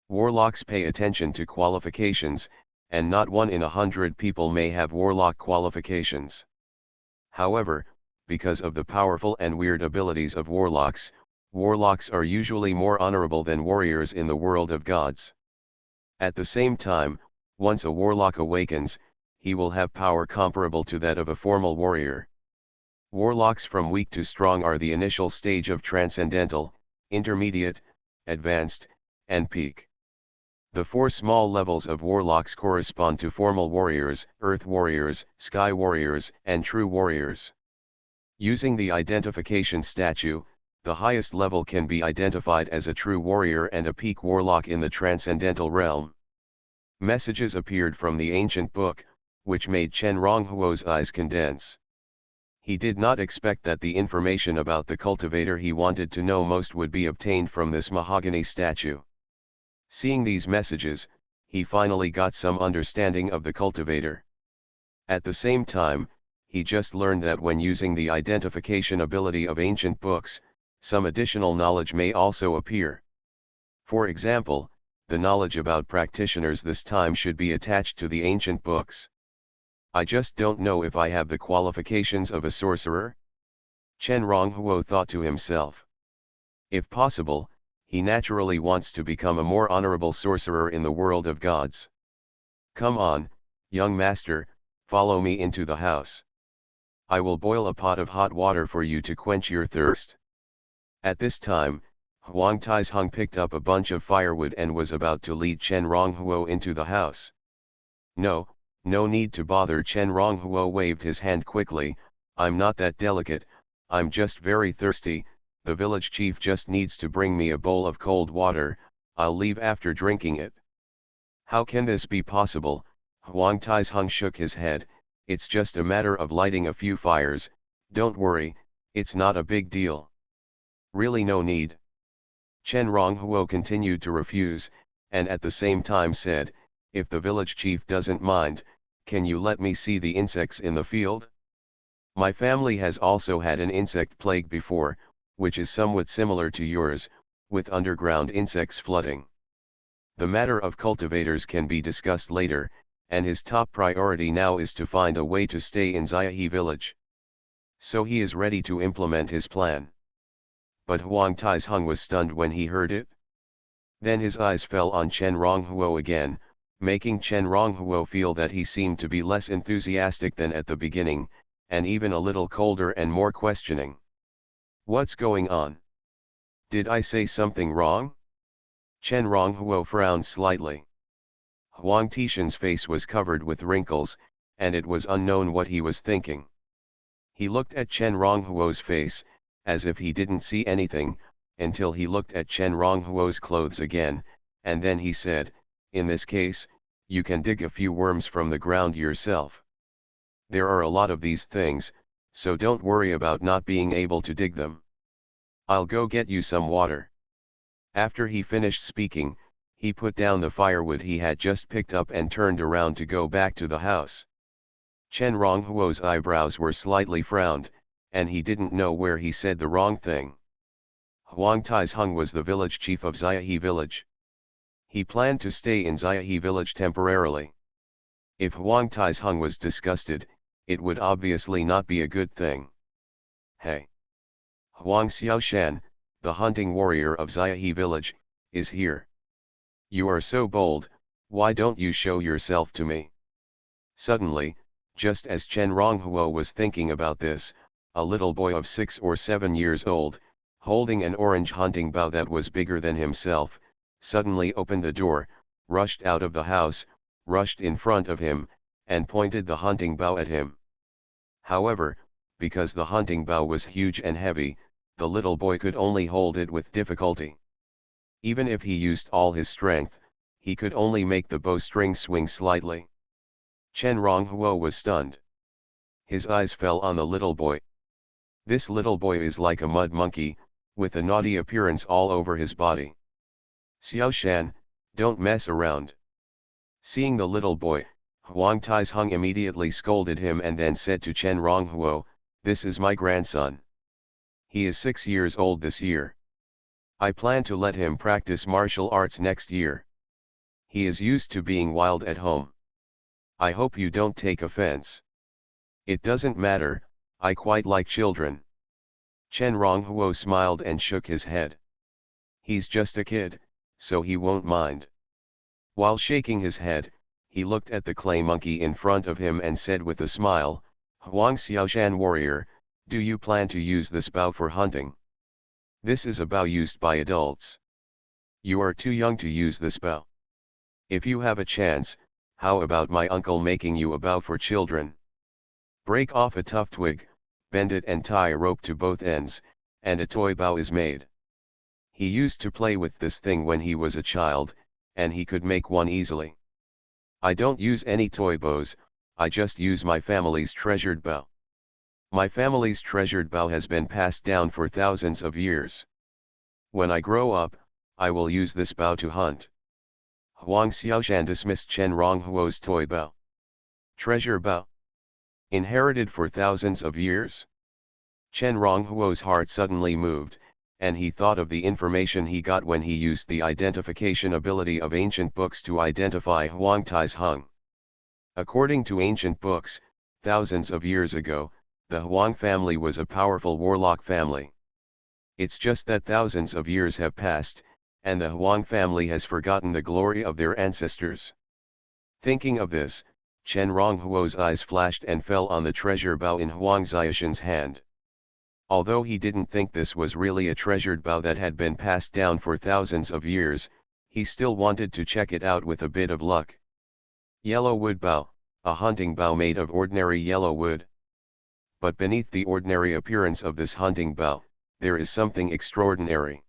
Warlocks pay attention to qualifications, and not 1 in 100 people may have warlock qualifications. However, because of the powerful and weird abilities of warlocks, warlocks are usually more honorable than warriors in the world of gods. At the same time, once a warlock awakens, he will have power comparable to that of a formal warrior. Warlocks from weak to strong are the initial stage of transcendental, intermediate, advanced, and peak. The 4 small levels of warlocks correspond to formal warriors, earth warriors, sky warriors, and true warriors. Using the identification statue, the highest level can be identified as a true warrior and a peak warlock in the transcendental realm. Messages appeared from the ancient book, which made Chen Ronghuo's eyes condense. He did not expect that the information about the cultivator he wanted to know most would be obtained from this mahogany statue. Seeing these messages, he finally got some understanding of the cultivator. At the same time, he just learned that when using the identification ability of ancient books, some additional knowledge may also appear. For example, the knowledge about practitioners this time should be attached to the ancient books. "I just don't know if I have the qualifications of a sorcerer?" Chen Ronghuo thought to himself. If possible, he naturally wants to become a more honorable sorcerer in the world of gods. "Come on, young master, follow me into the house. I will boil a pot of hot water for you to quench your thirst." At this time, Huang Taizheng picked up a bunch of firewood and was about to lead Chen Ronghuo into the house. No need to bother." Chen Ronghuo waved his hand quickly, "I'm not that delicate, I'm just very thirsty. The village chief just needs to bring me a bowl of cold water, I'll leave after drinking it." "How can this be possible?" Huang Taizheng shook his head, "It's just a matter of lighting a few fires, don't worry, it's not a big deal." "Really no need?" Chen Ronghuo continued to refuse, and at the same time said, "If the village chief doesn't mind, can you let me see the insects in the field? My family has also had an insect plague before, which is somewhat similar to yours, with underground insects flooding. The matter of cultivators can be discussed later, and his top priority now is to find a way to stay in Xiaohe village. So he is ready to implement his plan." But Huang Taizheng was stunned when he heard it. Then his eyes fell on Chen Ronghuo again, making Chen Ronghuo feel that he seemed to be less enthusiastic than at the beginning, and even a little colder and more questioning. "What's going on? Did I say something wrong?" Chen Ronghuo frowned slightly. Huang Tishan's face was covered with wrinkles, and it was unknown what he was thinking. He looked at Chen Ronghuo's face, as if he didn't see anything, until he looked at Chen Ronghuo's clothes again, and then he said, "In this case, you can dig a few worms from the ground yourself. There are a lot of these things, so don't worry about not being able to dig them. I'll go get you some water." After he finished speaking, He put down the firewood he had just picked up and turned around to go back to the house. Chen Ronghuo's eyebrows were slightly frowned, and he didn't know where he said the wrong thing. Huang Taizheng was the village chief of Xiaohe village. He planned to stay in Xiaohe village temporarily. If Huang Taizheng was disgusted, it would obviously not be a good thing. Hey! Huang Xiaoshan, the hunting warrior of Xiaohe village, is here. You are so bold, why don't you show yourself to me? Suddenly, just as Chen Ronghuo was thinking about this, a little boy of 6 or 7 years old, holding an orange hunting bow that was bigger than himself, suddenly opened the door, rushed out of the house, rushed in front of him, and pointed the hunting bow at him. However, because the hunting bow was huge and heavy, the little boy could only hold it with difficulty. Even if he used all his strength, he could only make the bowstring swing slightly. Chen Ronghuo was stunned. His eyes fell on the little boy. This little boy is like a mud monkey, with a naughty appearance all over his body. Xiaoshan, don't mess around. Seeing the little boy, Huang Taizheng immediately scolded him and then said to Chen Ronghuo, "This is my grandson. He is 6 years old this year. I plan to let him practice martial arts next year. He is used to being wild at home. I hope you don't take offense. It doesn't matter, I quite like children." Chen Ronghuo smiled and shook his head. He's just a kid, so he won't mind. While shaking his head, he looked at the clay monkey in front of him and said with a smile, "Huang Xiaoshan warrior, do you plan to use this bow for hunting? This is a bow used by adults. You are too young to use this bow. If you have a chance, how about my uncle making you a bow for children? Break off a tough twig, bend it and tie a rope to both ends, and a toy bow is made." He used to play with this thing when he was a child, and he could make one easily. "I don't use any toy bows, I just use my family's treasured bow. My family's treasured bow has been passed down for thousands of years. When I grow up, I will use this bow to hunt." Huang Xiaoshan dismissed Chen Ronghuo's toy bow. Treasure bow? Inherited for thousands of years? Chen Ronghuo's heart suddenly moved, and he thought of the information he got when he used the identification ability of ancient books to identify Huang Taizheng. According to ancient books, thousands of years ago, the Huang family was a powerful warlock family. It's just that thousands of years have passed, and the Huang family has forgotten the glory of their ancestors. Thinking of this, Chen Ronghuo's eyes flashed and fell on the treasure bow in Huang Xiaoshan's hand. Although he didn't think this was really a treasured bow that had been passed down for thousands of years, he still wanted to check it out with a bit of luck. Yellow wood bow, a hunting bow made of ordinary yellow wood. But beneath the ordinary appearance of this hunting bow, there is something extraordinary.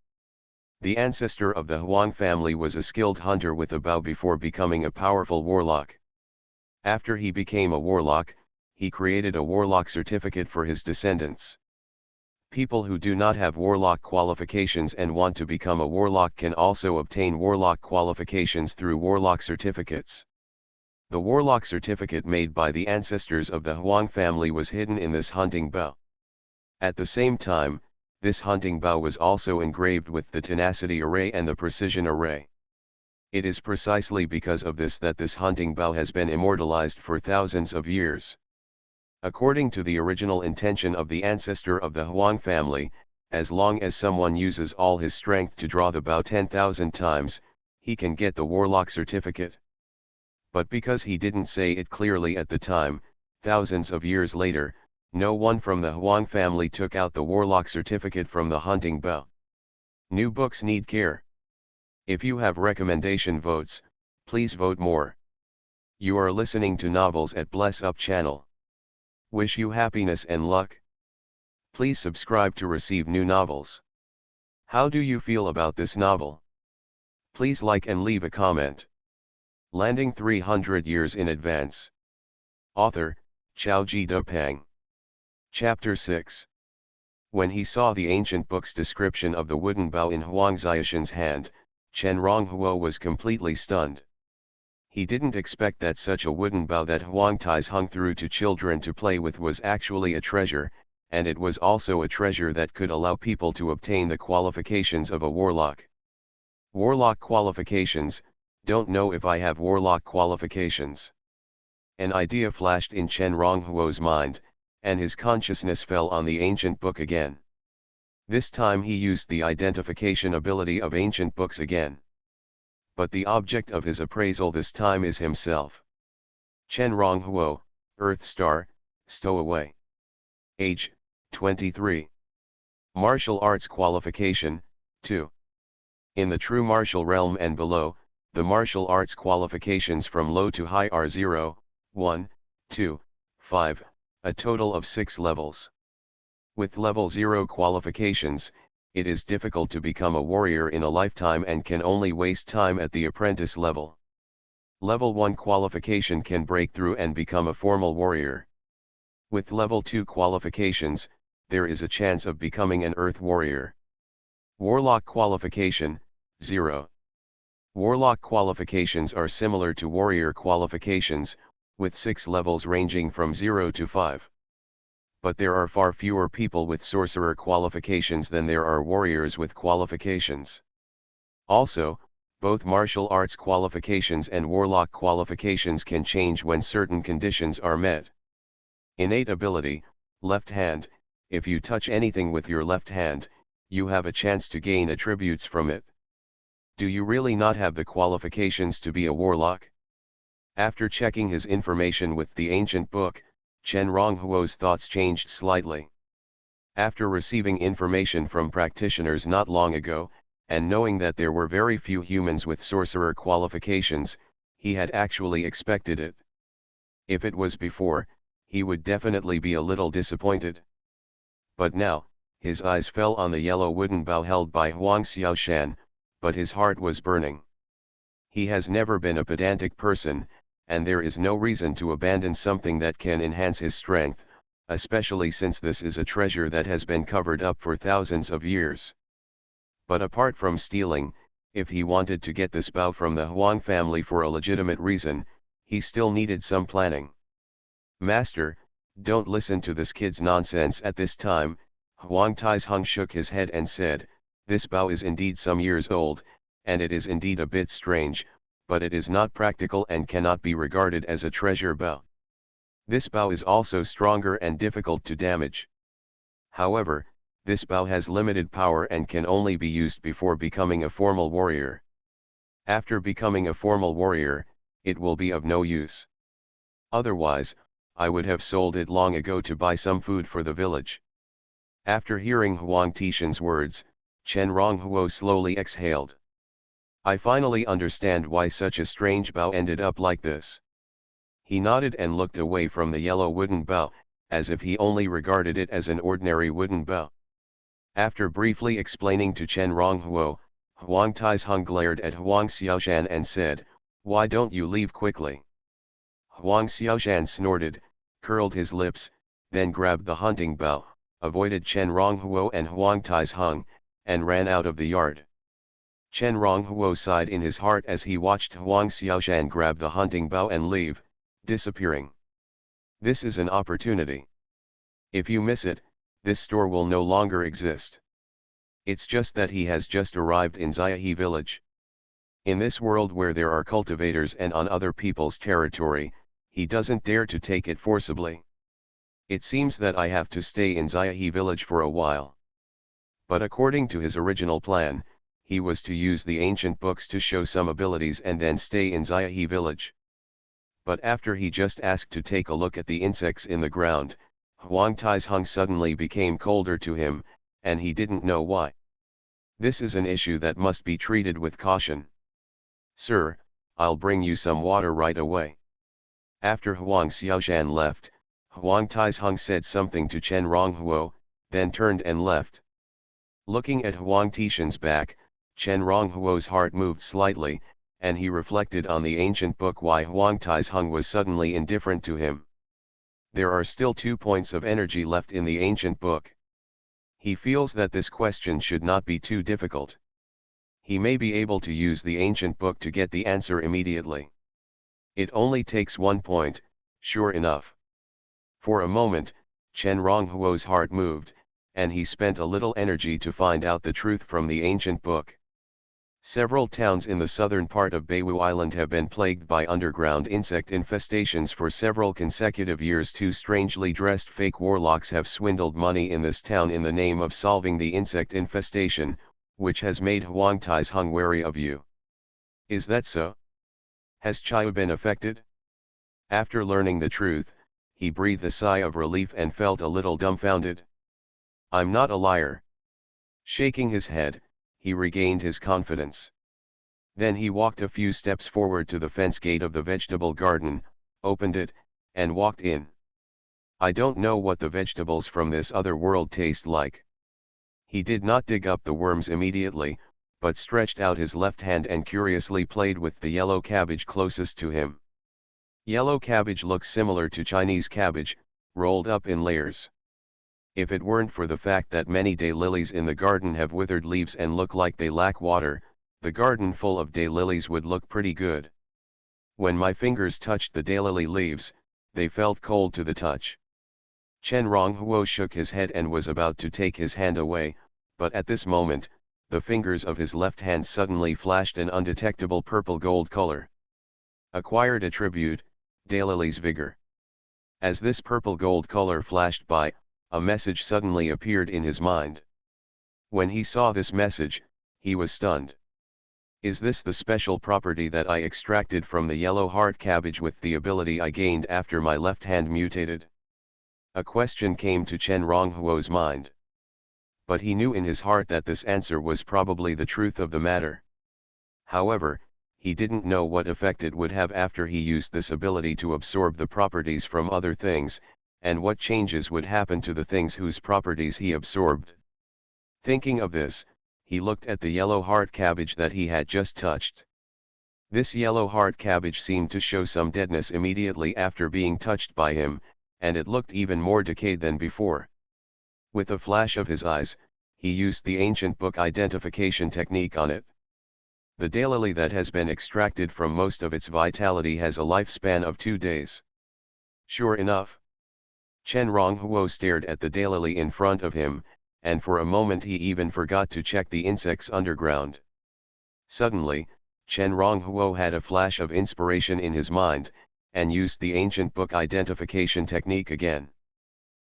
The ancestor of the Huang family was a skilled hunter with a bow before becoming a powerful warlock. After he became a warlock, he created a warlock certificate for his descendants. People who do not have warlock qualifications and want to become a warlock can also obtain warlock qualifications through warlock certificates. The warlock certificate made by the ancestors of the Huang family was hidden in this hunting bow. At the same time, this hunting bow was also engraved with the tenacity array and the precision array. It is precisely because of this that this hunting bow has been immortalized for thousands of years. According to the original intention of the ancestor of the Huang family, as long as someone uses all his strength to draw the bow 10,000 times, he can get the warlock certificate. But because he didn't say it clearly at the time, thousands of years later, no one from the Huang family took out the warlock certificate from the hunting bow. New books need care. If you have recommendation votes, please vote more. You are listening to Novels at Bless Up channel. Wish you happiness and luck. Please subscribe to receive new novels. How do you feel about this novel? Please like and leave a comment. Landing 300 years in advance. Author, Xiaoji Depeng. Chapter 6. When he saw the ancient book's description of the wooden bow in Huang Xiaoshan's hand, Chen Ronghuo was completely stunned. He didn't expect that such a wooden bow that Huang Tais hung through to children to play with was actually a treasure, and it was also a treasure that could allow people to obtain the qualifications of a warlock. Warlock qualifications, don't know if I have warlock qualifications. An idea flashed in Chen Ronghuo's mind, and his consciousness fell on the ancient book again. This time he used the identification ability of ancient books again. But the object of his appraisal this time is himself. Chen Ronghuo, Earth Star, Stowaway. Age, 23. Martial Arts Qualification, 2. In the true martial realm and below, the martial arts qualifications from low to high are 0, 1, 2, 5, a total of 6 levels. With level 0 qualifications, it is difficult to become a warrior in a lifetime and can only waste time at the apprentice level. Level 1 qualification can break through and become a formal warrior. With level 2 qualifications, there is a chance of becoming an earth warrior. Warlock qualification, 0. Warlock qualifications are similar to warrior qualifications, with 6 levels ranging from 0 to 5. But there are far fewer people with sorcerer qualifications than there are warriors with qualifications. Also, both martial arts qualifications and warlock qualifications can change when certain conditions are met. Innate ability, left hand, if you touch anything with your left hand, you have a chance to gain attributes from it. Do you really not have the qualifications to be a warlock? After checking his information with the ancient book, Chen Ronghuo's thoughts changed slightly. After receiving information from practitioners not long ago, and knowing that there were very few humans with sorcerer qualifications, he had actually expected it. If it was before, he would definitely be a little disappointed. But now, his eyes fell on the yellow wooden bow held by Huang Xiaoshan, but his heart was burning. He has never been a pedantic person, and there is no reason to abandon something that can enhance his strength, especially since this is a treasure that has been covered up for thousands of years. But apart from stealing, if he wanted to get this bow from the Huang family for a legitimate reason, he still needed some planning. Master, don't listen to this kid's nonsense at this time. Huang Taizhong shook his head and said, this bow is indeed some years old, and it is indeed a bit strange, but it is not practical and cannot be regarded as a treasure bow. This bow is also stronger and difficult to damage. However, this bow has limited power and can only be used before becoming a formal warrior. After becoming a formal warrior, it will be of no use. Otherwise, I would have sold it long ago to buy some food for the village. After hearing Huang Tishan's words, Chen Ronghuo slowly exhaled. I finally understand why such a strange bow ended up like this. He nodded and looked away from the yellow wooden bow, as if he only regarded it as an ordinary wooden bow. After briefly explaining to Chen Ronghuo, Huang Taizhong glared at Huang Xiaoshan and said, why don't you leave quickly? Huang Xiaoshan snorted, curled his lips, then grabbed the hunting bow, avoided Chen Ronghuo and Huang Taizhong, and ran out of the yard. Chen Ronghuo sighed in his heart as he watched Huang Xiaoshan grab the hunting bow and leave, disappearing. This is an opportunity. If you miss it, this store will no longer exist. It's just that he has just arrived in Xiahe village. In this world where there are cultivators and on other people's territory, he doesn't dare to take it forcibly. It seems that I have to stay in Xiahe village for a while. But according to his original plan, he was to use the ancient books to show some abilities and then stay in Xiahe village. But after he just asked to take a look at the insects in the ground, Huang Taizhong suddenly became colder to him, and he didn't know why. This is an issue that must be treated with caution. Sir, I'll bring you some water right away. After Huang Xiaoshan left, Huang Taizhong said something to Chen Ronghuo, then turned and left. Looking at Huang Tishan's back, Chen Ronghuo's heart moved slightly, and he reflected on the ancient book why Huang Taizhong was suddenly indifferent to him. There are still 2 points of energy left in the ancient book. He feels that this question should not be too difficult. he may be able to use the ancient book to get the answer immediately. It only takes 1 point, sure enough. For a moment, Chen Ronghuo's heart moved, and he spent a little energy to find out the truth from the ancient book. Several towns in the southern part of Beiwu Island have been plagued by underground insect infestations for several consecutive years. 2 strangely dressed fake warlocks have swindled money in this town in the name of solving the insect infestation, which has made Huang Taizhong wary of you. Is that so? Has Chiu been affected? After learning the truth, he breathed a sigh of relief and felt a little dumbfounded. I'm not a liar. Shaking his head, he regained his confidence. Then he walked a few steps forward to the fence gate of the vegetable garden, opened it, and walked in. I don't know what the vegetables from this other world taste like. He did not dig up the worms immediately, but stretched out his left hand and curiously played with the yellow cabbage closest to him. Yellow cabbage looks similar to Chinese cabbage, rolled up in layers. If it weren't for the fact that many daylilies in the garden have withered leaves and look like they lack water, the garden full of daylilies would look pretty good. When my fingers touched the daylily leaves, they felt cold to the touch. Chen Ronghuo shook his head and was about to take his hand away, but at this moment, the fingers of his left hand suddenly flashed an undetectable purple-gold color. Acquired attribute, Daylily's Vigor. As this purple-gold color flashed by, a message suddenly appeared in his mind. When he saw this message, he was stunned. Is this the special property that I extracted from the yellow heart cabbage with the ability I gained after my left hand mutated? A question came to Chen Ronghuo's mind. But he knew in his heart that this answer was probably the truth of the matter. However, he didn't know what effect it would have after he used this ability to absorb the properties from other things, and what changes would happen to the things whose properties he absorbed. Thinking of this, he looked at the yellow heart cabbage that he had just touched. This yellow heart cabbage seemed to show some deadness immediately after being touched by him, and it looked even more decayed than before. With a flash of his eyes, he used the ancient book identification technique on it. The daylily that has been extracted from most of its vitality has a lifespan of 2 days. Sure enough. Chen Ronghuo stared at the daylily in front of him, and for a moment he even forgot to check the insects underground. Suddenly, Chen Ronghuo had a flash of inspiration in his mind, and used the ancient book identification technique again.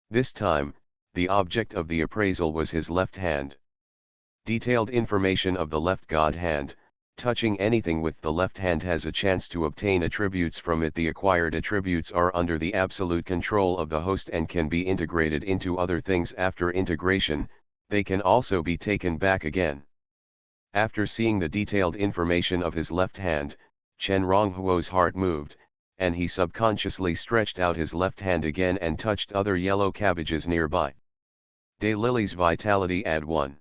This time, the object of the appraisal was his left hand. Detailed information of the left god hand. Touching anything with the left hand has a chance to obtain attributes from it. The acquired attributes are under the absolute control of the host and can be integrated into other things. After integration, they can also be taken back again. After seeing the detailed information of his left hand, Chen Ronghuo's heart moved, and he subconsciously stretched out his left hand again and touched other yellow cabbages nearby. Daylily's vitality add 1.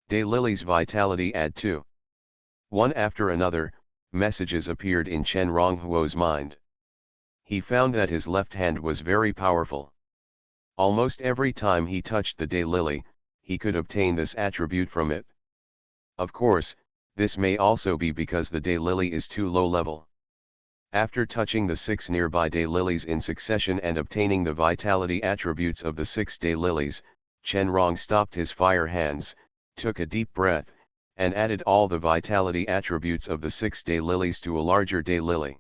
Daylily's vitality add 2. One after another, messages appeared in Chen Ronghuo's mind. He found that his left hand was very powerful. Almost every time he touched the daylily, he could obtain this attribute from it. Of course, this may also be because the daylily is too low level. After touching the 6 nearby daylilies in succession and obtaining the vitality attributes of the 6 daylilies, Chen Rong stopped his fire hands, took a deep breath, and added all the vitality attributes of the 6 daylilies to a larger daylily.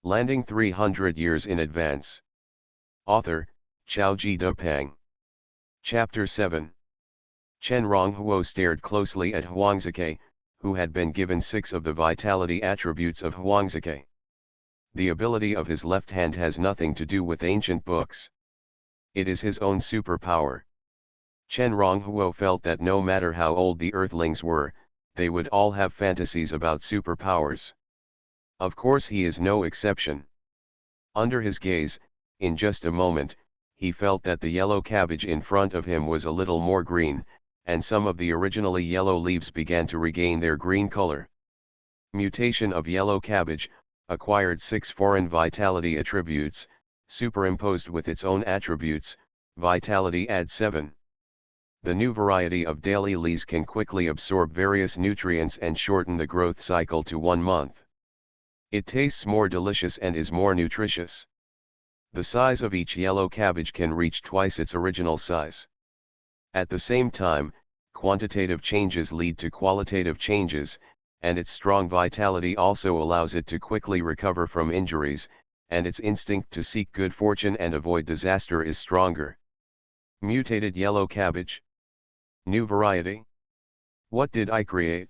Landing 300 years in advance. Author, Xiaoji Depeng. Chapter 7. Chen Ronghuo stared closely at Huangzike, who had been given 6 of the vitality attributes of Huangzike. The ability of his left hand has nothing to do with ancient books. It is his own superpower. Chen Ronghuo felt that no matter how old the Earthlings were, they would all have fantasies about superpowers. Of course he is no exception. Under his gaze, in just a moment, he felt that the yellow cabbage in front of him was a little more green, and some of the originally yellow leaves began to regain their green color. Mutation of yellow cabbage, acquired 6 foreign vitality attributes, superimposed with its own attributes, vitality add 7. The new variety of daily leaves can quickly absorb various nutrients and shorten the growth cycle to 1 month. It tastes more delicious and is more nutritious. The size of each yellow cabbage can reach twice its original size. At the same time, quantitative changes lead to qualitative changes, and its strong vitality also allows it to quickly recover from injuries, and its instinct to seek good fortune and avoid disaster is stronger. Mutated yellow cabbage. New variety. What did I create?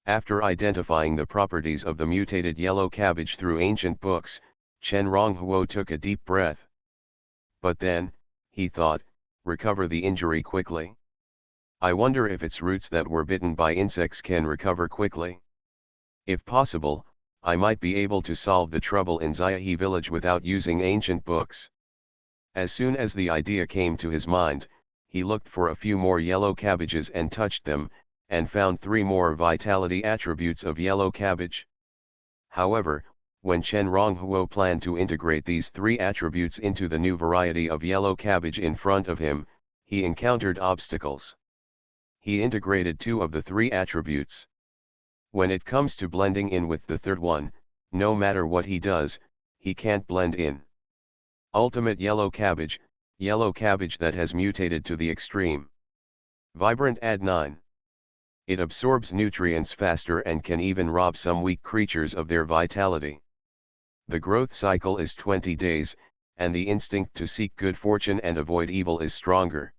After identifying the properties of the mutated yellow cabbage through ancient books, Chen Ronghuo took a deep breath. But then, he thought, recover the injury quickly. I wonder if its roots that were bitten by insects can recover quickly. If possible, I might be able to solve the trouble in Xiaohe village without using ancient books. As soon as the idea came to his mind, he looked for a few more yellow cabbages and touched them, and found 3 more vitality attributes of yellow cabbage. However, when Chen Ronghuo planned to integrate these 3 attributes into the new variety of yellow cabbage in front of him, he encountered obstacles. He integrated 2 of the 3 attributes. When it comes to blending in with the third one, no matter what he does, he can't blend in. Ultimate yellow cabbage that has mutated to the extreme. Vibrant Ad 9. It absorbs nutrients faster and can even rob some weak creatures of their vitality. The growth cycle is 20 days, and the instinct to seek good fortune and avoid evil is stronger.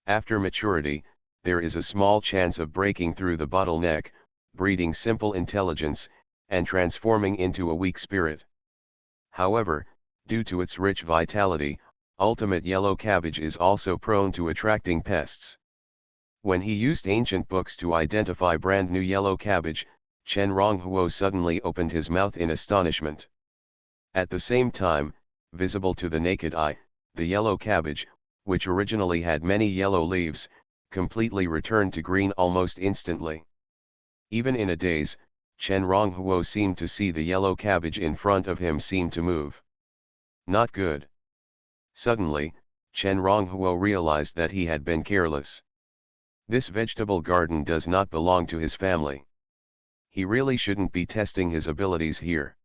After maturity, there is a small chance of breaking through the bottleneck, breeding simple intelligence, and transforming into a weak spirit. However, due to its rich vitality, ultimate yellow cabbage is also prone to attracting pests. When he used ancient books to identify brand new yellow cabbage, Chen Ronghuo suddenly opened his mouth in astonishment. At the same time, visible to the naked eye, the yellow cabbage, which originally had many yellow leaves, completely returned to green almost instantly. Even in a daze, Chen Ronghuo seemed to see the yellow cabbage in front of him seem to move. Not good. Suddenly, Chen Ronghuo realized that he had been careless. This vegetable garden does not belong to his family. He really shouldn't be testing his abilities here.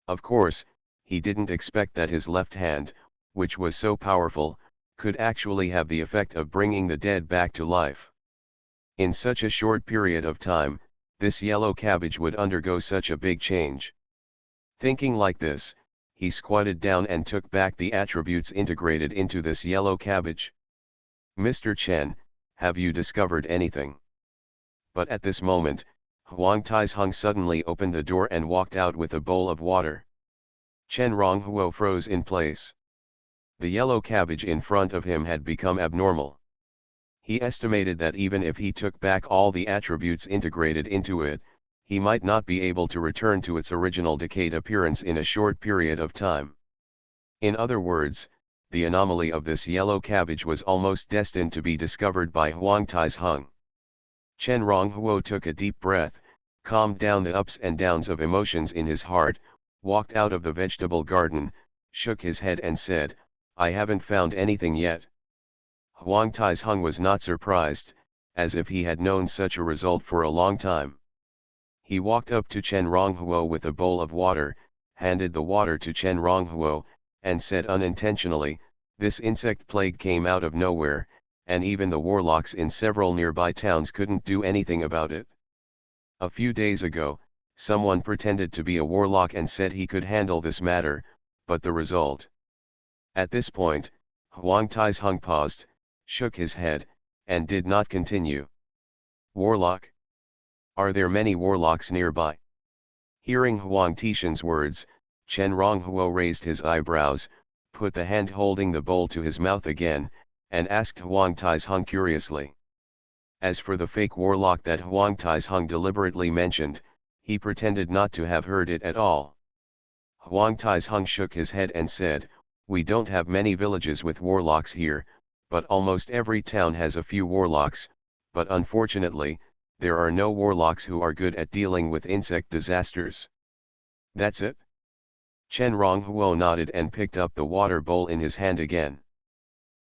Of course, he didn't expect that his left hand, which was so powerful, could actually have the effect of bringing the dead back to life. In such a short period of time, this yellow cabbage would undergo such a big change. Thinking like this, he squatted down and took back the attributes integrated into this yellow cabbage. Mr. Chen, have you discovered anything? But at this moment, Huang Taizhong suddenly opened the door and walked out with a bowl of water. Chen Ronghuo froze in place. The yellow cabbage in front of him had become abnormal. He estimated that even if he took back all the attributes integrated into it, he might not be able to return to its original decayed appearance in a short period of time. In other words, the anomaly of this yellow cabbage was almost destined to be discovered by Huang Taizhong. Chen Ronghuo took a deep breath, calmed down the ups and downs of emotions in his heart, walked out of the vegetable garden, shook his head and said, "I haven't found anything yet." Huang Taizhong was not surprised, as if he had known such a result for a long time. He walked up to Chen Ronghuo with a bowl of water, handed the water to Chen Ronghuo, and said unintentionally, "This insect plague came out of nowhere, and even the warlocks in several nearby towns couldn't do anything about it. A few days ago, someone pretended to be a warlock and said he could handle this matter, but the result." At this point, Huang Taizhong paused, shook his head, and did not continue. "Warlock? Are there many warlocks nearby?" Hearing Huang Tishan's words, Chen Ronghuo raised his eyebrows, put the hand holding the bowl to his mouth again, and asked Huang Taizhong curiously. As for the fake warlock that Huang Taizhong deliberately mentioned, he pretended not to have heard it at all. Huang Taizhong shook his head and said, "We don't have many villages with warlocks here, but almost every town has a few warlocks, but unfortunately, there are no warlocks who are good at dealing with insect disasters." "That's it?" Chen Ronghuo nodded and picked up the water bowl in his hand again.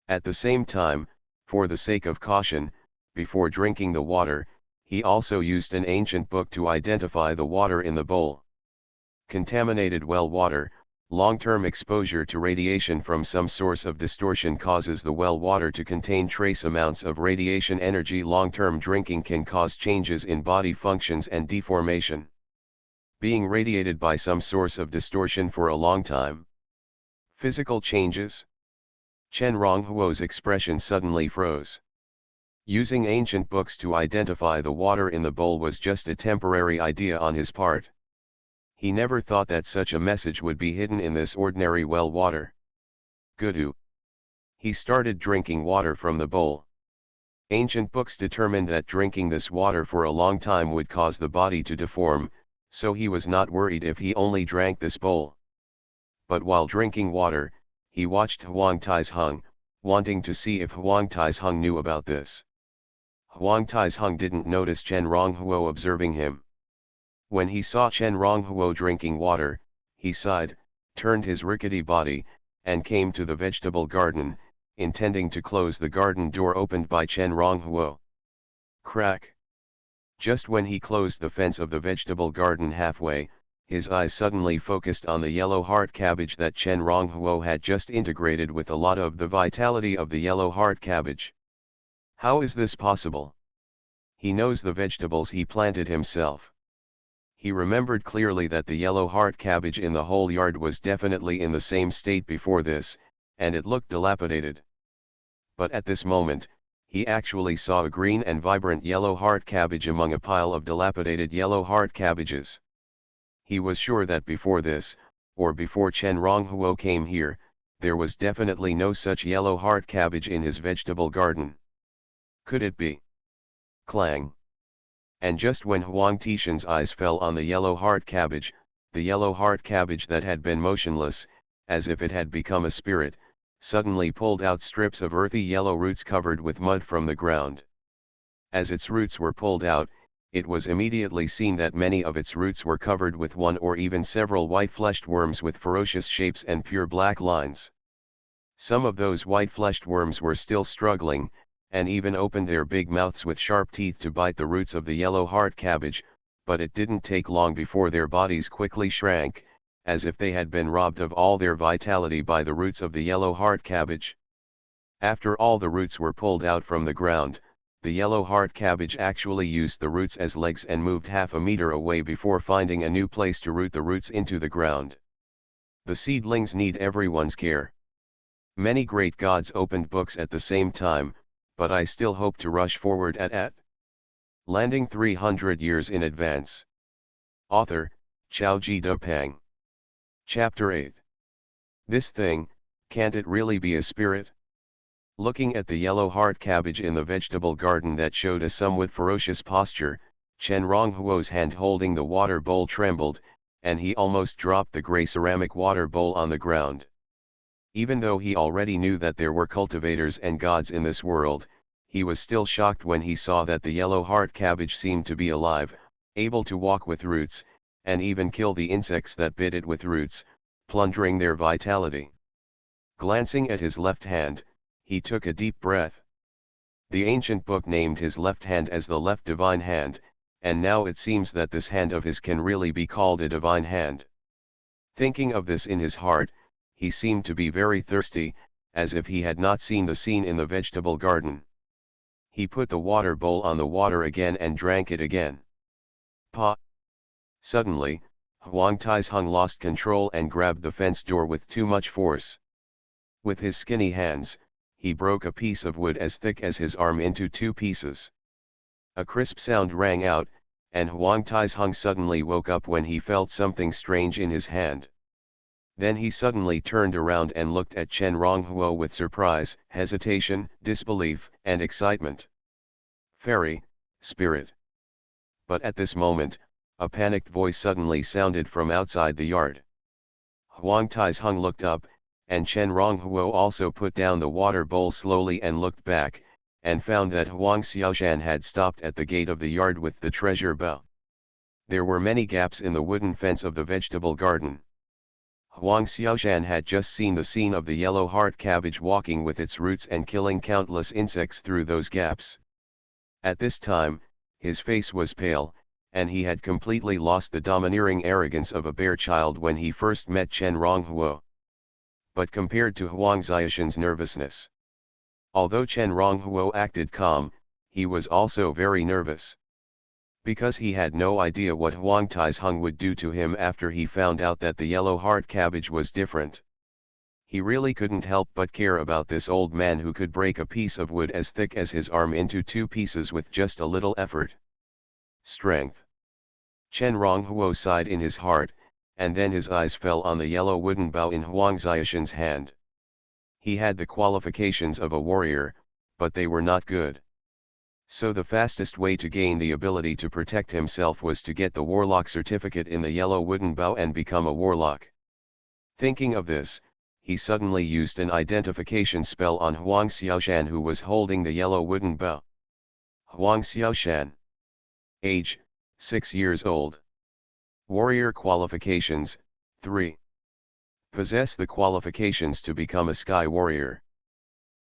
At the same time, For the sake of caution, before drinking the water, he also used an ancient book to identify the water in the bowl. Contaminated well water. Long-term exposure to radiation from some source of distortion causes the well water to contain trace amounts of radiation energy. Long-term drinking can cause changes in body functions and deformation. Being radiated by some source of distortion for a long time. Physical changes. Chen Ronghuo's expression suddenly froze. Using ancient books to identify the water in the bowl was just a temporary idea on his part. He never thought that such a message would be hidden in this ordinary well water. Gudu. He started drinking water from the bowl. Ancient books determined that drinking this water for a long time would cause the body to deform, so he was not worried if he only drank this bowl. But while drinking water, he watched Huang Taizheng, wanting to see if Huang Taizheng knew about this. Huang Taizheng didn't notice Chen Ronghuo observing him. When he saw Chen Ronghuo drinking water, he sighed, turned his rickety body, and came to the vegetable garden, intending to close the garden door opened by Chen Ronghuo. Crack! Just when he closed the fence of the vegetable garden halfway, his eyes suddenly focused on the yellow heart cabbage that Chen Ronghuo had just integrated with a lot of the vitality of the yellow heart cabbage. How is this possible? He knows the vegetables he planted himself. He remembered clearly that the yellow heart cabbage in the whole yard was definitely in the same state before this, and it looked dilapidated. But at this moment, he actually saw a green and vibrant yellow heart cabbage among a pile of dilapidated yellow heart cabbages. He was sure that before this, or before Chen Ronghuo came here, there was definitely no such yellow heart cabbage in his vegetable garden. Could it be? Clang! And just when Huang Tishan's eyes fell on the yellow heart cabbage that had been motionless, as if it had become a spirit, suddenly pulled out strips of earthy yellow roots covered with mud from the ground. As its roots were pulled out, it was immediately seen that many of its roots were covered with one or even several white-fleshed worms with ferocious shapes and pure black lines. Some of those white-fleshed worms were still struggling, and even opened their big mouths with sharp teeth to bite the roots of the yellow heart cabbage, but it didn't take long before their bodies quickly shrank, as if they had been robbed of all their vitality by the roots of the yellow heart cabbage. After all the roots were pulled out from the ground, the yellow heart cabbage actually used the roots as legs and moved half a meter away before finding a new place to root the roots into the ground. The seedlings need everyone's care. Many great gods opened books at the same time, but I still hope to rush forward at landing 300 years in advance. Author, Xiaoji Depeng. Chapter 8. This thing, can't it really be a spirit? Looking at the yellow heart cabbage in the vegetable garden that showed a somewhat ferocious posture, Chen Ronghuo's hand holding the water bowl trembled, and he almost dropped the gray ceramic water bowl on the ground. Even though he already knew that there were cultivators and gods in this world, he was still shocked when he saw that the yellow heart cabbage seemed to be alive, able to walk with roots, and even kill the insects that bit it with roots, plundering their vitality. Glancing at his left hand, he took a deep breath. The ancient book named his left hand as the left divine hand, and now it seems that this hand of his can really be called a divine hand. Thinking of this in his heart, he seemed to be very thirsty, as if he had not seen the scene in the vegetable garden. He put the water bowl on the water again and drank it again. Pa! Suddenly, Huang Taizheng lost control and grabbed the fence door with too much force. With his skinny hands, he broke a piece of wood as thick as his arm into two pieces. A crisp sound rang out, and Huang Taizheng suddenly woke up when he felt something strange in his hand. Then he suddenly turned around and looked at Chen Ronghuo with surprise, hesitation, disbelief, and excitement. Fairy, spirit. But at this moment, a panicked voice suddenly sounded from outside the yard. Huang Taizheng looked up, and Chen Ronghuo also put down the water bowl slowly and looked back, and found that Huang Xiaoshan had stopped at the gate of the yard with the treasure bell. There were many gaps in the wooden fence of the vegetable garden. Huang Xiaoshan had just seen the scene of the yellow heart cabbage walking with its roots and killing countless insects through those gaps. At this time, his face was pale, and he had completely lost the domineering arrogance of a bear child when he first met Chen Ronghuo. But compared to Huang Xiaoshan's nervousness, although Chen Ronghuo acted calm, he was also very nervous. Because he had no idea what Huang Taizheng would do to him after he found out that the yellow heart cabbage was different. He really couldn't help but care about this old man who could break a piece of wood as thick as his arm into two pieces with just a little effort. Strength. Chen Ronghuo sighed in his heart, and then his eyes fell on the yellow wooden bow in Huang Xiaoshan's hand. He had the qualifications of a warrior, but they were not good. So the fastest way to gain the ability to protect himself was to get the warlock certificate in the yellow wooden bow and become a warlock. Thinking of this, he suddenly used an identification spell on Huang Xiaoshan, who was holding the yellow wooden bow. Huang Xiaoshan. Age, 6 years old. Warrior qualifications, 3. Possess the qualifications to become a sky warrior.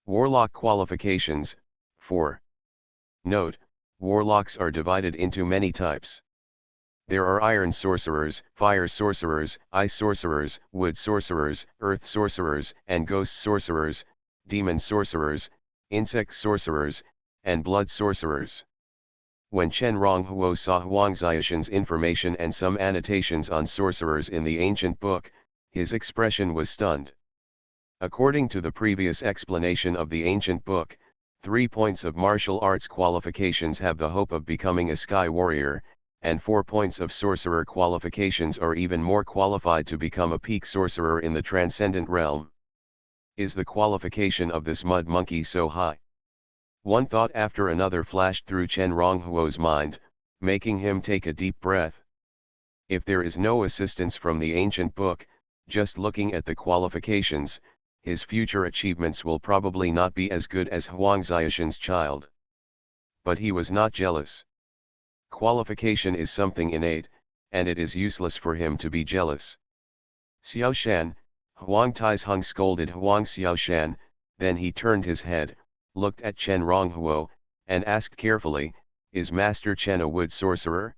Warlock qualifications, 4. Note, warlocks are divided into many types. There are iron sorcerers, fire sorcerers, ice sorcerers, wood sorcerers, earth sorcerers, and ghost sorcerers, demon sorcerers, insect sorcerers, and blood sorcerers. When Chen Ronghuo saw Huang Xiaoshan's information and some annotations on sorcerers in the ancient book, his expression was stunned. According to the previous explanation of the ancient book, 3 points of martial arts qualifications have the hope of becoming a sky warrior, and 4 points of sorcerer qualifications are even more qualified to become a peak sorcerer in the transcendent realm. Is the qualification of this mud monkey so high? One thought after another flashed through Chen Ronghuo's mind, making him take a deep breath. If there is no assistance from the ancient book, just looking at the qualifications, his future achievements will probably not be as good as Huang Xiaoshan's child. But he was not jealous. Qualification is something innate, and it is useless for him to be jealous. Xiaoshan, Huang Taizheng scolded Huang Xiaoshan, then he turned his head, looked at Chen Ronghuo, and asked carefully, "Is Master Chen a wood sorcerer?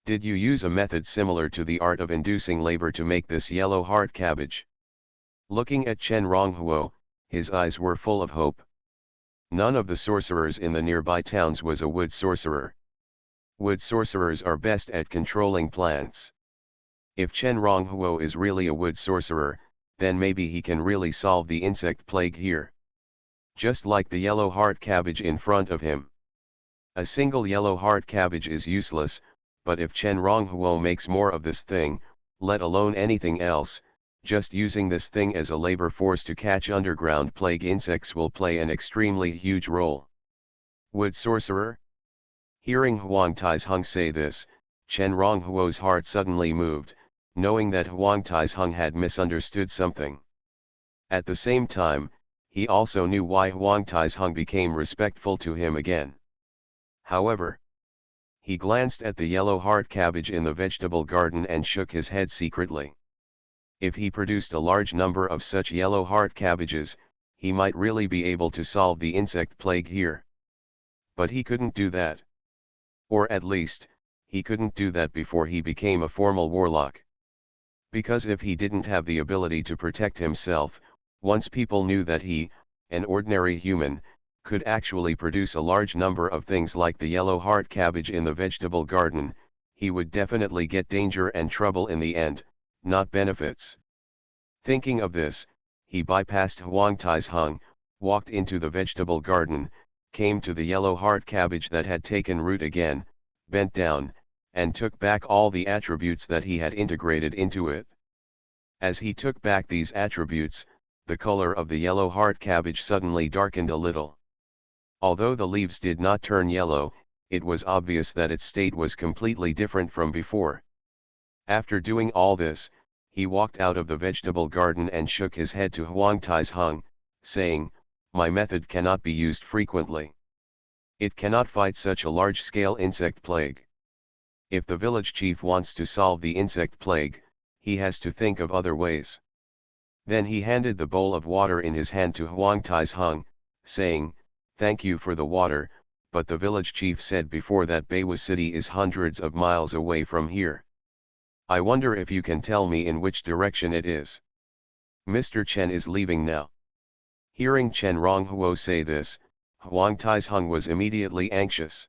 Did you use a method similar to the art of inducing labor to make this yellow heart cabbage?" Looking at Chen Ronghuo, his eyes were full of hope. None of the sorcerers in the nearby towns was a wood sorcerer. Wood sorcerers are best at controlling plants. If Chen Ronghuo is really a wood sorcerer, then maybe he can really solve the insect plague here. Just like the yellow heart cabbage in front of him. A single yellow heart cabbage is useless, but if Chen Ronghuo makes more of this thing, let alone anything else, just using this thing as a labor force to catch underground plague insects will play an extremely huge role. Wood sorcerer? Hearing Huang Taizheng say this, Chen Ronghuo's heart suddenly moved, knowing that Huang Taizheng had misunderstood something. At the same time, he also knew why Huang Taizheng became respectful to him again. However, he glanced at the yellow heart cabbage in the vegetable garden and shook his head secretly. If he produced a large number of such yellow heart cabbages, he might really be able to solve the insect plague here. But he couldn't do that. Or at least, he couldn't do that before he became a formal warlock. Because if he didn't have the ability to protect himself, once people knew that he, an ordinary human, could actually produce a large number of things like the yellow heart cabbage in the vegetable garden, he would definitely get danger and trouble in the end, not benefits. Thinking of this, he bypassed Huang Taizheng, walked into the vegetable garden, came to the yellow heart cabbage that had taken root again, bent down, and took back all the attributes that he had integrated into it. As he took back these attributes, the color of the yellow heart cabbage suddenly darkened a little. Although the leaves did not turn yellow, it was obvious that its state was completely different from before. After doing all this, he walked out of the vegetable garden and shook his head to Huang Taizheng, saying, "My method cannot be used frequently. It cannot fight such a large-scale insect plague. If the village chief wants to solve the insect plague, he has to think of other ways. Then he handed the bowl of water in his hand to Huang Taizheng, saying, "Thank you for the water, but the village chief said before that Beiwa city is hundreds of miles away from here. I wonder if you can tell me in which direction it is. Mr. Chen is leaving now." Hearing Chen Ronghuo say this, Huang Taizheng was immediately anxious.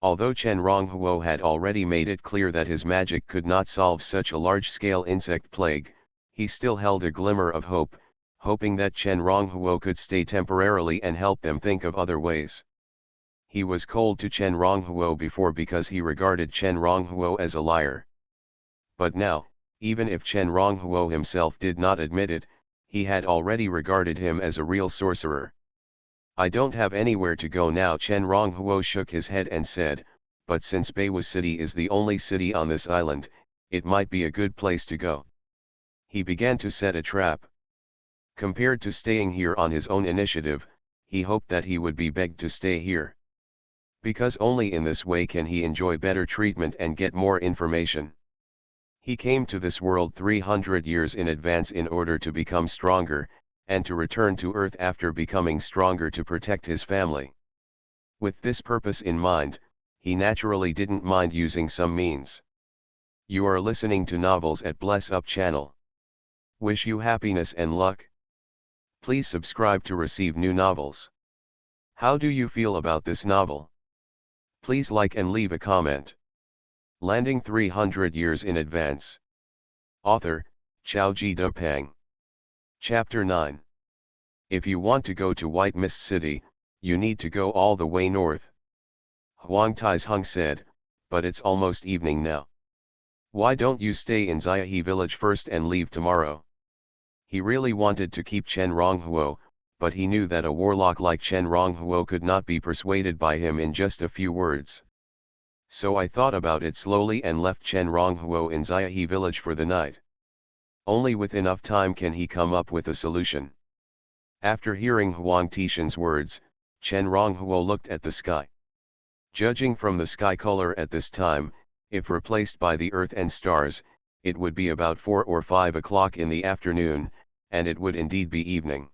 Although Chen Ronghuo had already made it clear that his magic could not solve such a large-scale insect plague, he still held a glimmer of hope, hoping that Chen Ronghuo could stay temporarily and help them think of other ways. He was cold to Chen Ronghuo before because he regarded Chen Ronghuo as a liar. But now, even if Chen Ronghuo himself did not admit it, he had already regarded him as a real sorcerer. "I don't have anywhere to go now." Chen Ronghuo shook his head and said, "But since Beiwa City is the only city on this island, it might be a good place to go." He began to set a trap. Compared to staying here on his own initiative, he hoped that he would be begged to stay here. Because only in this way can he enjoy better treatment and get more information. He came to this world 300 years in advance in order to become stronger, and to return to Earth after becoming stronger to protect his family. With this purpose in mind, he naturally didn't mind using some means. You are listening to Novels at Bless Up channel. Wish you happiness and luck. Please subscribe to receive new novels. How do you feel about this novel? Please like and leave a comment. Landing 300 years in advance. Author, Xiaoji Depeng. Chapter 9. If you want to go to White Mist City, you need to go all the way north. Huang Taizheng said, "But it's almost evening now. Why don't you stay in Xiahe village first and leave tomorrow?" He really wanted to keep Chen Ronghuo, but he knew that a warlock like Chen Ronghuo could not be persuaded by him in just a few words. "So I thought about it slowly and left Chen Ronghuo in Xiahe village for the night. Only with enough time can he come up with a solution." After hearing Huang Tishan's words, Chen Ronghuo looked at the sky. Judging from the sky color at this time, if replaced by the earth and stars, it would be about 4 or 5 o'clock in the afternoon, and it would indeed be evening.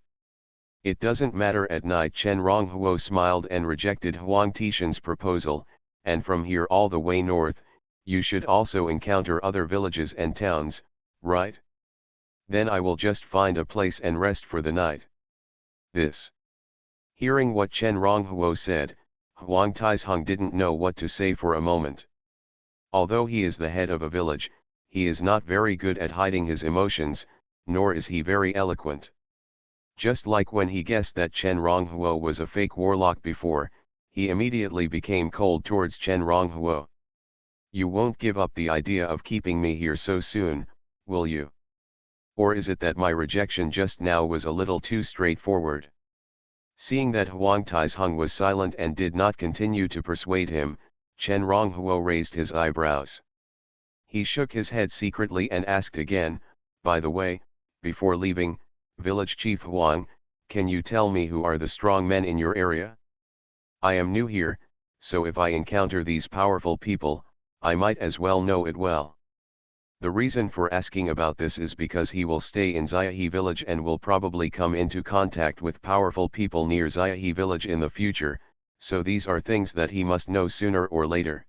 "It doesn't matter at night." Chen Ronghuo smiled and rejected Huang Tishan's proposal, "and from here all the way north, you should also encounter other villages and towns, right? Then I will just find a place and rest for the night." This. Hearing what Chen Ronghuo said, Huang Taizheng didn't know what to say for a moment. Although he is the head of a village, he is not very good at hiding his emotions, nor is he very eloquent. Just like when he guessed that Chen Ronghuo was a fake warlock before, he immediately became cold towards Chen Ronghuo. "You won't give up the idea of keeping me here so soon, will you? Or is it that my rejection just now was a little too straightforward?" Seeing that Huang Taizheng was silent and did not continue to persuade him, Chen Ronghuo raised his eyebrows. He shook his head secretly and asked again, "By the way, before leaving, Village Chief Huang, can you tell me who are the strong men in your area? I am new here, so if I encounter these powerful people, I might as well know it well." The reason for asking about this is because he will stay in Xiahe village and will probably come into contact with powerful people near Xiahe village in the future, so these are things that he must know sooner or later.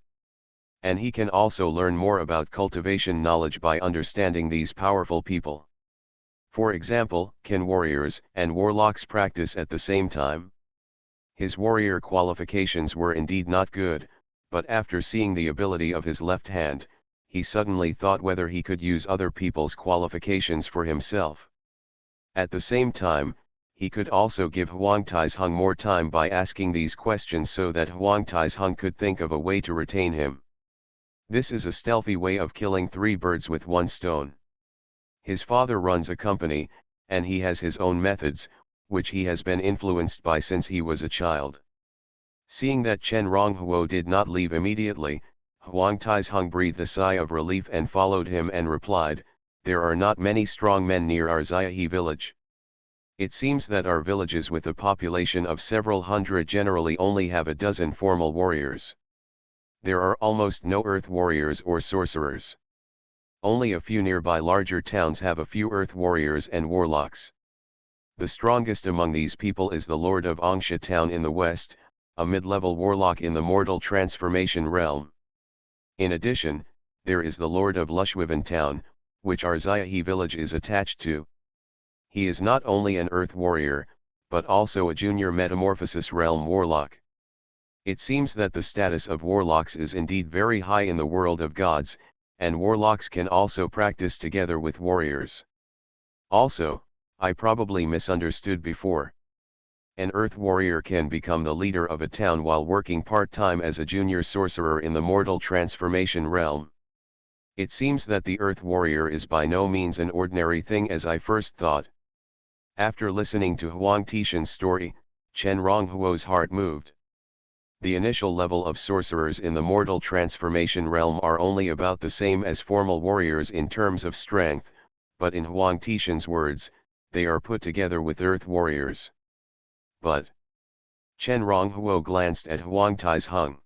And he can also learn more about cultivation knowledge by understanding these powerful people. For example, can warriors and warlocks practice at the same time? His warrior qualifications were indeed not good, but after seeing the ability of his left hand, he suddenly thought whether he could use other people's qualifications for himself. At the same time, he could also give Huang Taizheng more time by asking these questions so that Huang Taizheng could think of a way to retain him. This is a stealthy way of killing 3 birds with 1 stone. His father runs a company, and he has his own methods, which he has been influenced by since he was a child. Seeing that Chen Ronghuo did not leave immediately, Huang Taizheng breathed a sigh of relief and followed him and replied, "There are not many strong men near our Xiahe village. It seems that our villages with a population of several hundred generally only have a dozen formal warriors. There are almost no earth warriors or sorcerers. Only a few nearby larger towns have a few earth warriors and warlocks. The strongest among these people is the Lord of Angsha town in the west, a mid-level warlock in the mortal transformation realm. In addition, there is the Lord of Lushwivan town, which Arzayahi village is attached to. He is not only an earth warrior, but also a junior metamorphosis realm warlock. It seems that the status of warlocks is indeed very high in the world of gods, and warlocks can also practice together with warriors. Also, I probably misunderstood before. An earth warrior can become the leader of a town while working part-time as a junior sorcerer in the mortal transformation realm. It seems that the earth warrior is by no means an ordinary thing as I first thought. After listening to Huang Tishan's story, Chen Ronghuo's heart moved. The initial level of sorcerers in the mortal transformation realm are only about the same as formal warriors in terms of strength, but in Huang Tishan's words, they are put together with earth warriors. But Chen Ronghuo glanced at Huang Taizheng.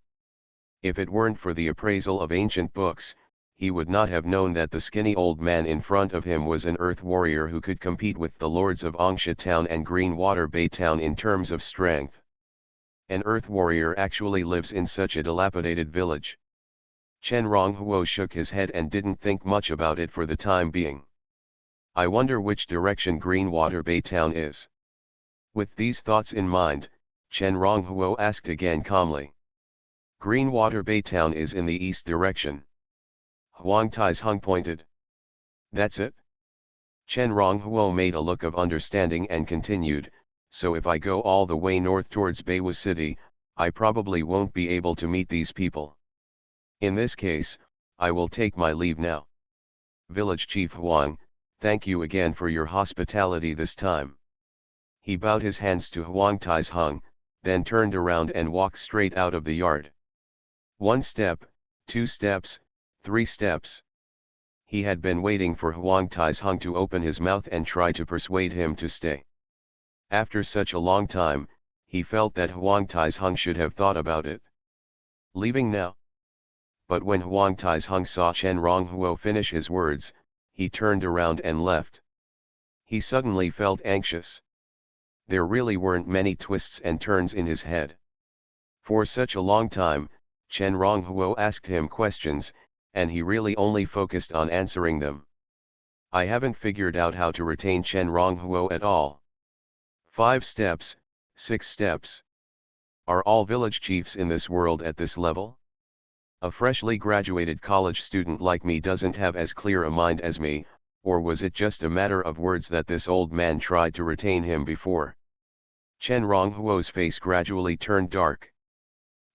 If it weren't for the appraisal of ancient books, he would not have known that the skinny old man in front of him was an earth warrior who could compete with the lords of Angsha town and Greenwater Bay town in terms of strength. An earth warrior actually lives in such a dilapidated village. Chen Ronghuo shook his head and didn't think much about it for the time being. I wonder which direction Greenwater Bay town is. With these thoughts in mind, Chen Ronghuo asked again calmly. Greenwater Bay town is in the east direction. Huang Taizheng pointed. That's it? Chen Ronghuo made a look of understanding and continued, so if I go all the way north towards Beiwu City, I probably won't be able to meet these people. In this case, I will take my leave now. Village Chief Huang, thank you again for your hospitality this time. He bowed his hands to Huang Taizheng, then turned around and walked straight out of the yard. 1 step, 2 steps, 3 steps. He had been waiting for Huang Taizheng to open his mouth and try to persuade him to stay. After such a long time, he felt that Huang Taizheng should have thought about it. Leaving now? But when Huang Taizheng saw Chen Ronghuo finish his words, he turned around and left. He suddenly felt anxious. There really weren't many twists and turns in his head. For such a long time, Chen Ronghuo asked him questions, and he really only focused on answering them. I haven't figured out how to retain Chen Ronghuo at all. 5 steps, 6 steps. Are all village chiefs in this world at this level? A freshly graduated college student like me doesn't have as clear a mind as me, or was it just a matter of words that this old man tried to retain him before? Chen Ronghuo's face gradually turned dark.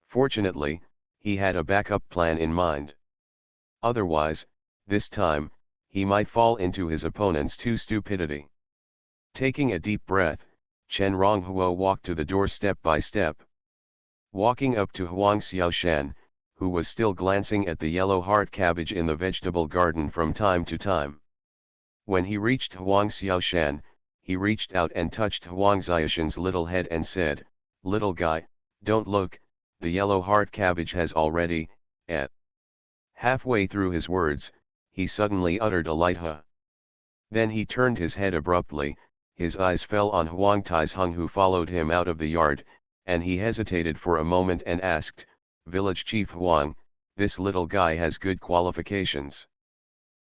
Fortunately, he had a backup plan in mind. Otherwise, this time, he might fall into his opponent's stupidity. Taking a deep breath, Chen Ronghuo walked to the door step by step. Walking up to Huang Xiaoshan, who was still glancing at the yellow heart cabbage in the vegetable garden from time to time. When he reached Huang Xiaoshan, he reached out and touched Huang Xiaoshan's little head and said, "Little guy, don't look, the yellow heart cabbage has already, et." Halfway through his words, he suddenly uttered a light huh. Then he turned his head abruptly, his eyes fell on Huang Taizheng who followed him out of the yard, and he hesitated for a moment and asked, "Village Chief Huang, this little guy has good qualifications?"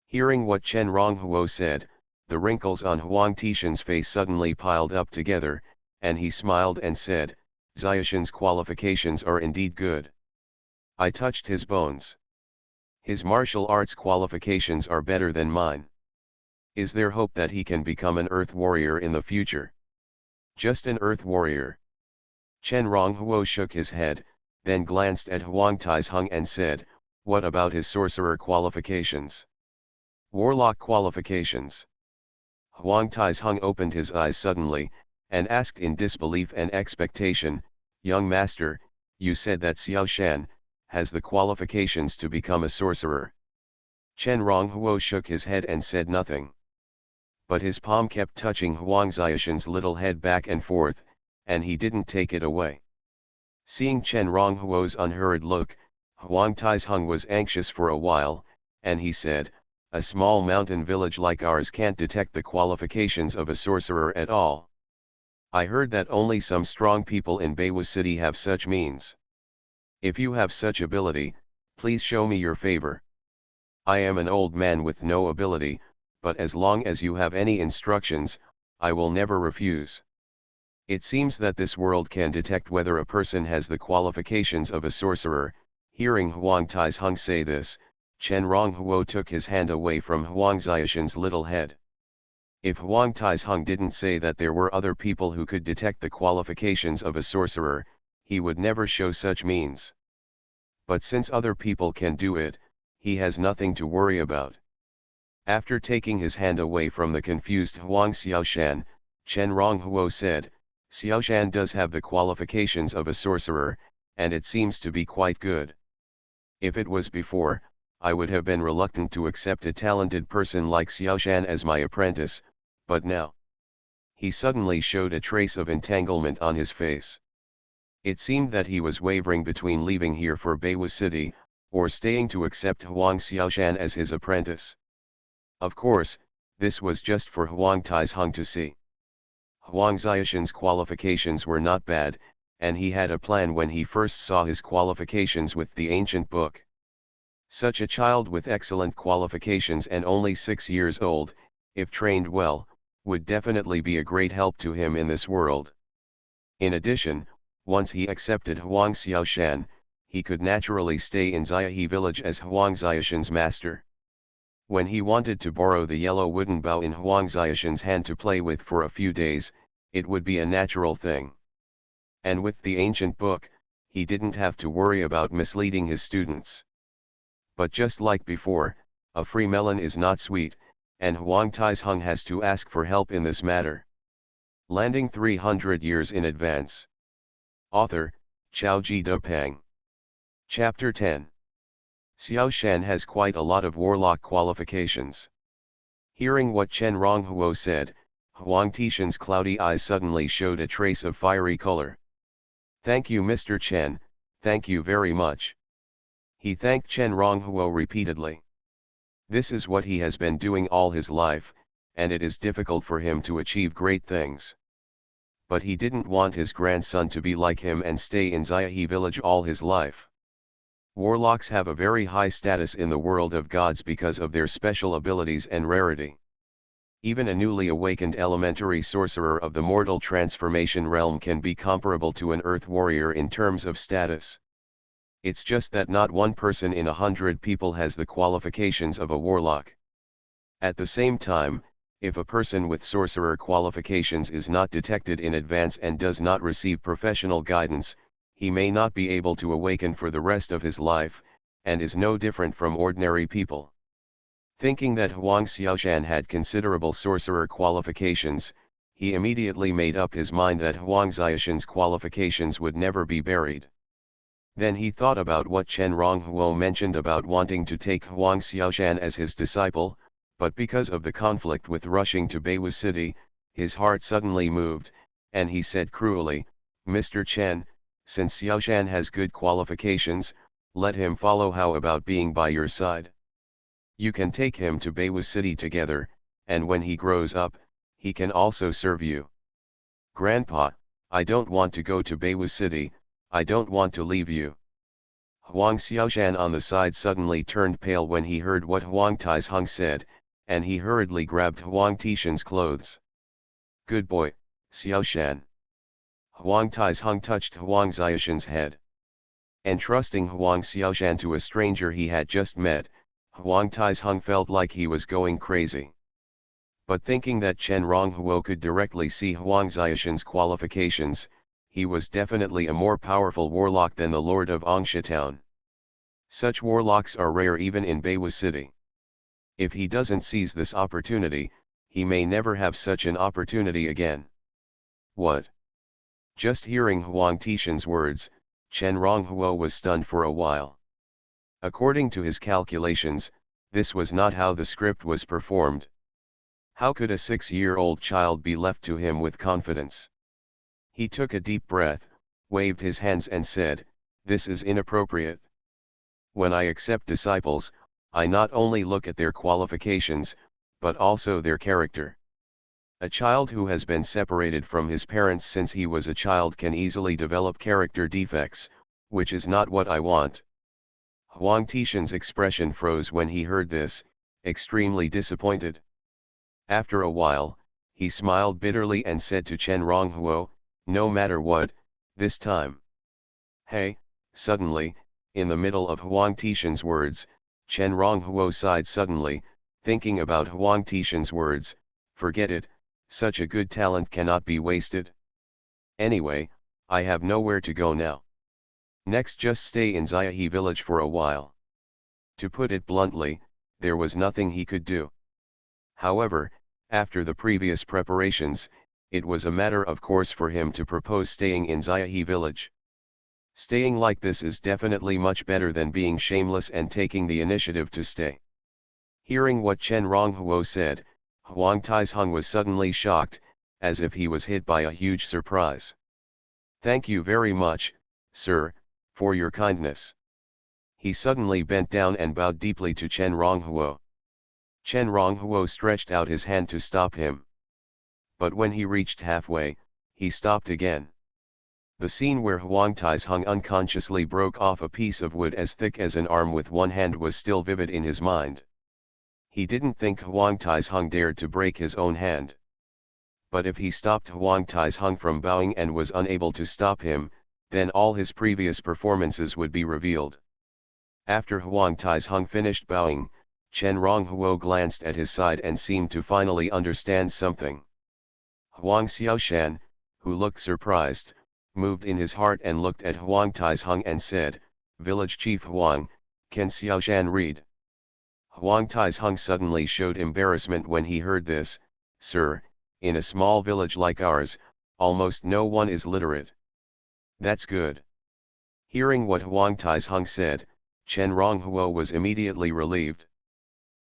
Hearing what Chen Ronghuo said, the wrinkles on Huang Tishan's face suddenly piled up together, and he smiled and said, "Xiaoshan's qualifications are indeed good. I touched his bones. His martial arts qualifications are better than mine. Is there hope that he can become an earth warrior in the future?" "Just an earth warrior?" Chen Ronghuo shook his head, then glanced at Huang Taizheng and said, "What about his sorcerer qualifications? Warlock qualifications?" Huang Taizheng opened his eyes suddenly, and asked in disbelief and expectation, "Young master, you said that Xiaoshan has the qualifications to become a sorcerer?" Chen Ronghuo shook his head and said nothing. But his palm kept touching Huang Xiaoshan's little head back and forth, and he didn't take it away. Seeing Chen Ronghuo's unhurried look, Huang Taizheng was anxious for a while, and he said, a small mountain village like ours can't detect the qualifications of a sorcerer at all. I heard that only some strong people in Baywu City have such means. If you have such ability, please show me your favor. I am an old man with no ability, but as long as you have any instructions, I will never refuse. It seems that this world can detect whether a person has the qualifications of a sorcerer. Hearing Huang Taizheng say this, Chen Ronghuo took his hand away from Huang Xiaoshen's little head. If Huang Taizheng didn't say that there were other people who could detect the qualifications of a sorcerer, he would never show such means. But since other people can do it, he has nothing to worry about. After taking his hand away from the confused Huang Xiaoshan, Chen Ronghuo said, Xiaoshan does have the qualifications of a sorcerer, and it seems to be quite good. If it was before, I would have been reluctant to accept a talented person like Xiaoshan as my apprentice, but now. He suddenly showed a trace of entanglement on his face. It seemed that he was wavering between leaving here for Baywu City, or staying to accept Huang Xiaoshan as his apprentice. Of course, this was just for Huang Taizheng to see. Huang Xiaoshan's qualifications were not bad, and he had a plan when he first saw his qualifications with the ancient book. Such a child with excellent qualifications and only 6 years old, if trained well, would definitely be a great help to him in this world. In addition, once he accepted Huang Xiaoshan, he could naturally stay in Xiaohe village as Huang Xiaoshan's master. When he wanted to borrow the yellow wooden bow in Huang Xiaoshan's hand to play with for a few days, it would be a natural thing. And with the ancient book, he didn't have to worry about misleading his students. But just like before, a free melon is not sweet, and Huang Taizheng has to ask for help in this matter. Landing 300 years in advance. Author, Xiaoji Depeng. Chapter 10. Xiaoshan has quite a lot of warlock qualifications. Hearing what Chen Ronghuo said, Huang Tishan's cloudy eyes suddenly showed a trace of fiery color. Thank you, Mr. Chen, thank you very much. He thanked Chen Ronghuo repeatedly. This is what he has been doing all his life, and it is difficult for him to achieve great things. But he didn't want his grandson to be like him and stay in Xiaohe village all his life. Warlocks have a very high status in the world of gods because of their special abilities and rarity. Even a newly awakened elementary sorcerer of the mortal transformation realm can be comparable to an earth warrior in terms of status. It's just that not one person in 100 people has the qualifications of a warlock. At the same time, if a person with sorcerer qualifications is not detected in advance and does not receive professional guidance, he may not be able to awaken for the rest of his life, and is no different from ordinary people. Thinking that Huang Xiaoshan had considerable sorcerer qualifications, he immediately made up his mind that Huang Xiaoshan's qualifications would never be buried. Then he thought about what Chen Ronghuo mentioned about wanting to take Huang Xiaoshan as his disciple, but because of the conflict with rushing to Baywu City, his heart suddenly moved, and he said cruelly, Mr. Chen, since Xiaoshan has good qualifications, let him follow. How about being by your side? You can take him to Baywu City together, and when he grows up, he can also serve you. Grandpa, I don't want to go to Baywu City, I don't want to leave you. Huang Xiaoshan on the side suddenly turned pale when he heard what Huang Taizheng said, and he hurriedly grabbed Huang Tishan's clothes. Good boy, Xiaoshan. Huang Taizheng touched Huang Xiaoshan's head. Entrusting Huang Xiaoshan to a stranger he had just met, Huang Taizheng felt like he was going crazy. But thinking that Chen Ronghuo could directly see Huang Xiaoshan's qualifications, he was definitely a more powerful warlock than the Lord of Angsha Town. Such warlocks are rare even in Baywu City. If he doesn't seize this opportunity, he may never have such an opportunity again. What? Just hearing Huang Tishan's words, Chen Ronghuo was stunned for a while. According to his calculations, this was not how the script was performed. How could a 6-year-old child be left to him with confidence? He took a deep breath, waved his hands and said, "This is inappropriate. When I accept disciples, I not only look at their qualifications, but also their character. A child who has been separated from his parents since he was a child can easily develop character defects, which is not what I want. Huang Tishan's expression froze when he heard this, extremely disappointed. After a while, he smiled bitterly and said to Chen Ronghuo, "No matter what, this time." Hey, suddenly, in the middle of Huang Tishan's words, Chen Ronghuo sighed suddenly, thinking about Huang Tishan's words, "Forget it, such a good talent cannot be wasted. Anyway, I have nowhere to go now. Next just stay in Xiahe village for a while." To put it bluntly, there was nothing he could do. However, after the previous preparations, it was a matter of course for him to propose staying in Xiahe village. Staying like this is definitely much better than being shameless and taking the initiative to stay. Hearing what Chen Ronghuo said, Huang Taizhong was suddenly shocked, as if he was hit by a huge surprise. "Thank you very much, sir, for your kindness." He suddenly bent down and bowed deeply to Chen Ronghuo. Chen Ronghuo stretched out his hand to stop him. But when he reached halfway, he stopped again. The scene where Huang Taizhong unconsciously broke off a piece of wood as thick as an arm with one hand was still vivid in his mind. He didn't think Huang Taizhong dared to break his own hand. But if he stopped Huang Taizhong from bowing and was unable to stop him, then all his previous performances would be revealed. After Huang Taizhong finished bowing, Chen Ronghuo glanced at his side and seemed to finally understand something. Huang Xiaoshan, who looked surprised, moved in his heart and looked at Huang Taizhong and said, "Village Chief Huang, can Xiaoshan read?" Huang Taizhong suddenly showed embarrassment when he heard this. "Sir, in a small village like ours, almost no one is literate." "That's good." Hearing what Huang Taizhong said, Chen Ronghuo was immediately relieved.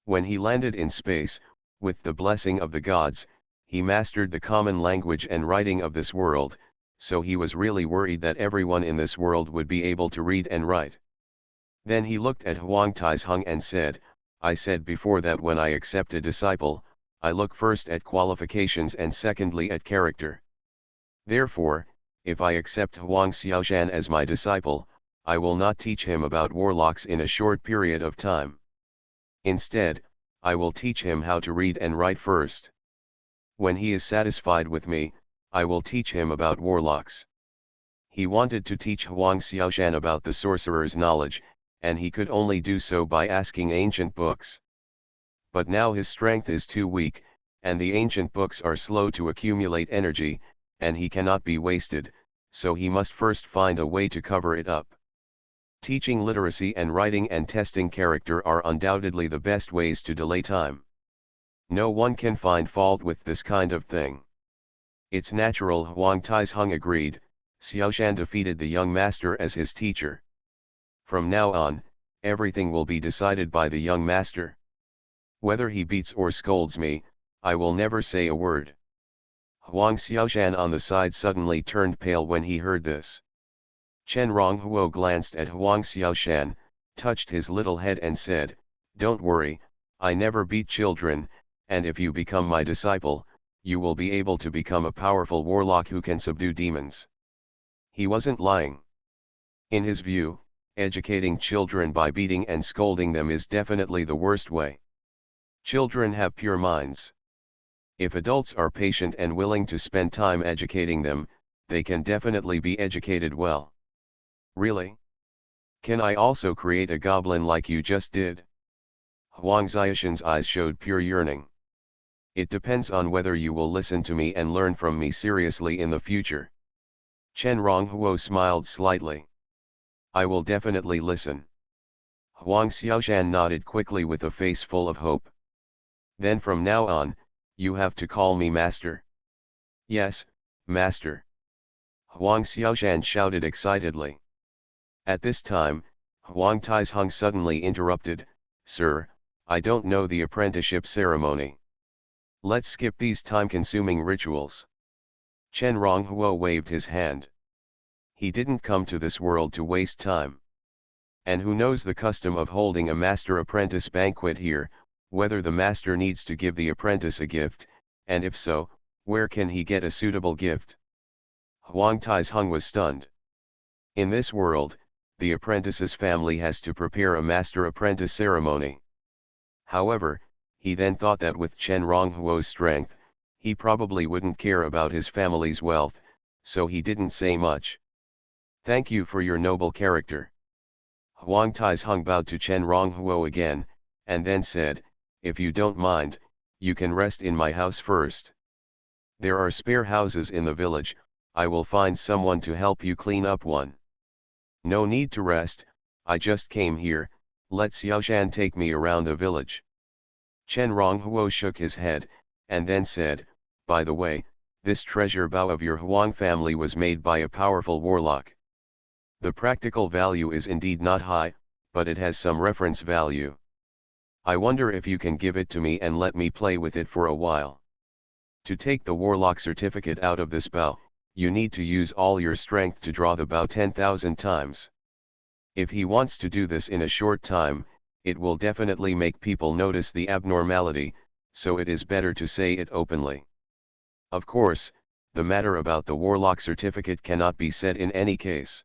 When he landed in space, with the blessing of the gods, he mastered the common language and writing of this world, so he was really worried that everyone in this world would be able to read and write. Then he looked at Huang Taizhong and said, "I said before that when I accept a disciple, I look first at qualifications and secondly at character. Therefore, if I accept Huang Xiaoshan as my disciple, I will not teach him about warlocks in a short period of time. Instead, I will teach him how to read and write first. When he is satisfied with me, I will teach him about warlocks." He wanted to teach Huang Xiaoshan about the sorcerer's knowledge, and he could only do so by asking ancient books. But now his strength is too weak, and the ancient books are slow to accumulate energy, and he cannot be wasted, so he must first find a way to cover it up. Teaching literacy and writing and testing character are undoubtedly the best ways to delay time. No one can find fault with this kind of thing. "It's natural," Huang Taizhong agreed. Xiaoshan defeated the young master as his teacher. From now on, everything will be decided by the young master. Whether he beats or scolds me, I will never say a word. Huang Xiaoshan on the side suddenly turned pale when he heard this. Chen Ronghuo glanced at Huang Xiaoshan, touched his little head and said, "Don't worry, I never beat children, and if you become my disciple, you will be able to become a powerful warlock who can subdue demons." He wasn't lying. In his view, educating children by beating and scolding them is definitely the worst way. Children have pure minds. If adults are patient and willing to spend time educating them, they can definitely be educated well. "Really? Can I also create a goblin like you just did?" Huang Xiaoshan's eyes showed pure yearning. "It depends on whether you will listen to me and learn from me seriously in the future." Chen Ronghuo smiled slightly. "I will definitely listen." Huang Xiaoshan nodded quickly with a face full of hope. "Then from now on, you have to call me master." "Yes, master." Huang Xiaoshan shouted excitedly. At this time, Huang Taizhong suddenly interrupted, "Sir, I don't know the apprenticeship ceremony. Let's skip these time-consuming rituals." Chen Ronghuo waved his hand. He didn't come to this world to waste time. And who knows the custom of holding a master-apprentice banquet here, whether the master needs to give the apprentice a gift, and if so, where can he get a suitable gift? Huang Taizheng was stunned. In this world, the apprentice's family has to prepare a master-apprentice ceremony. However, he then thought that with Chen Ronghuo's strength, he probably wouldn't care about his family's wealth, so he didn't say much. Thank you for your noble character. Huang Taizheng bowed to Chen Ronghuo again, and then said, if you don't mind, you can rest in my house first. There are spare houses in the village, I will find someone to help you clean up one. No need to rest, I just came here, let Xiaoshan take me around the village. Chen Ronghuo shook his head, and then said, by the way, this treasure bow of your Huang family was made by a powerful warlock. The practical value is indeed not high, but it has some reference value. I wonder if you can give it to me and let me play with it for a while. To take the warlock certificate out of this bow, you need to use all your strength to draw the bow 10,000 times. If he wants to do this in a short time, it will definitely make people notice the abnormality, so it is better to say it openly. Of course, the matter about the warlock certificate cannot be said in any case.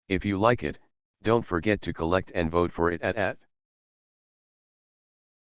If you like it, don't forget to collect and vote for it at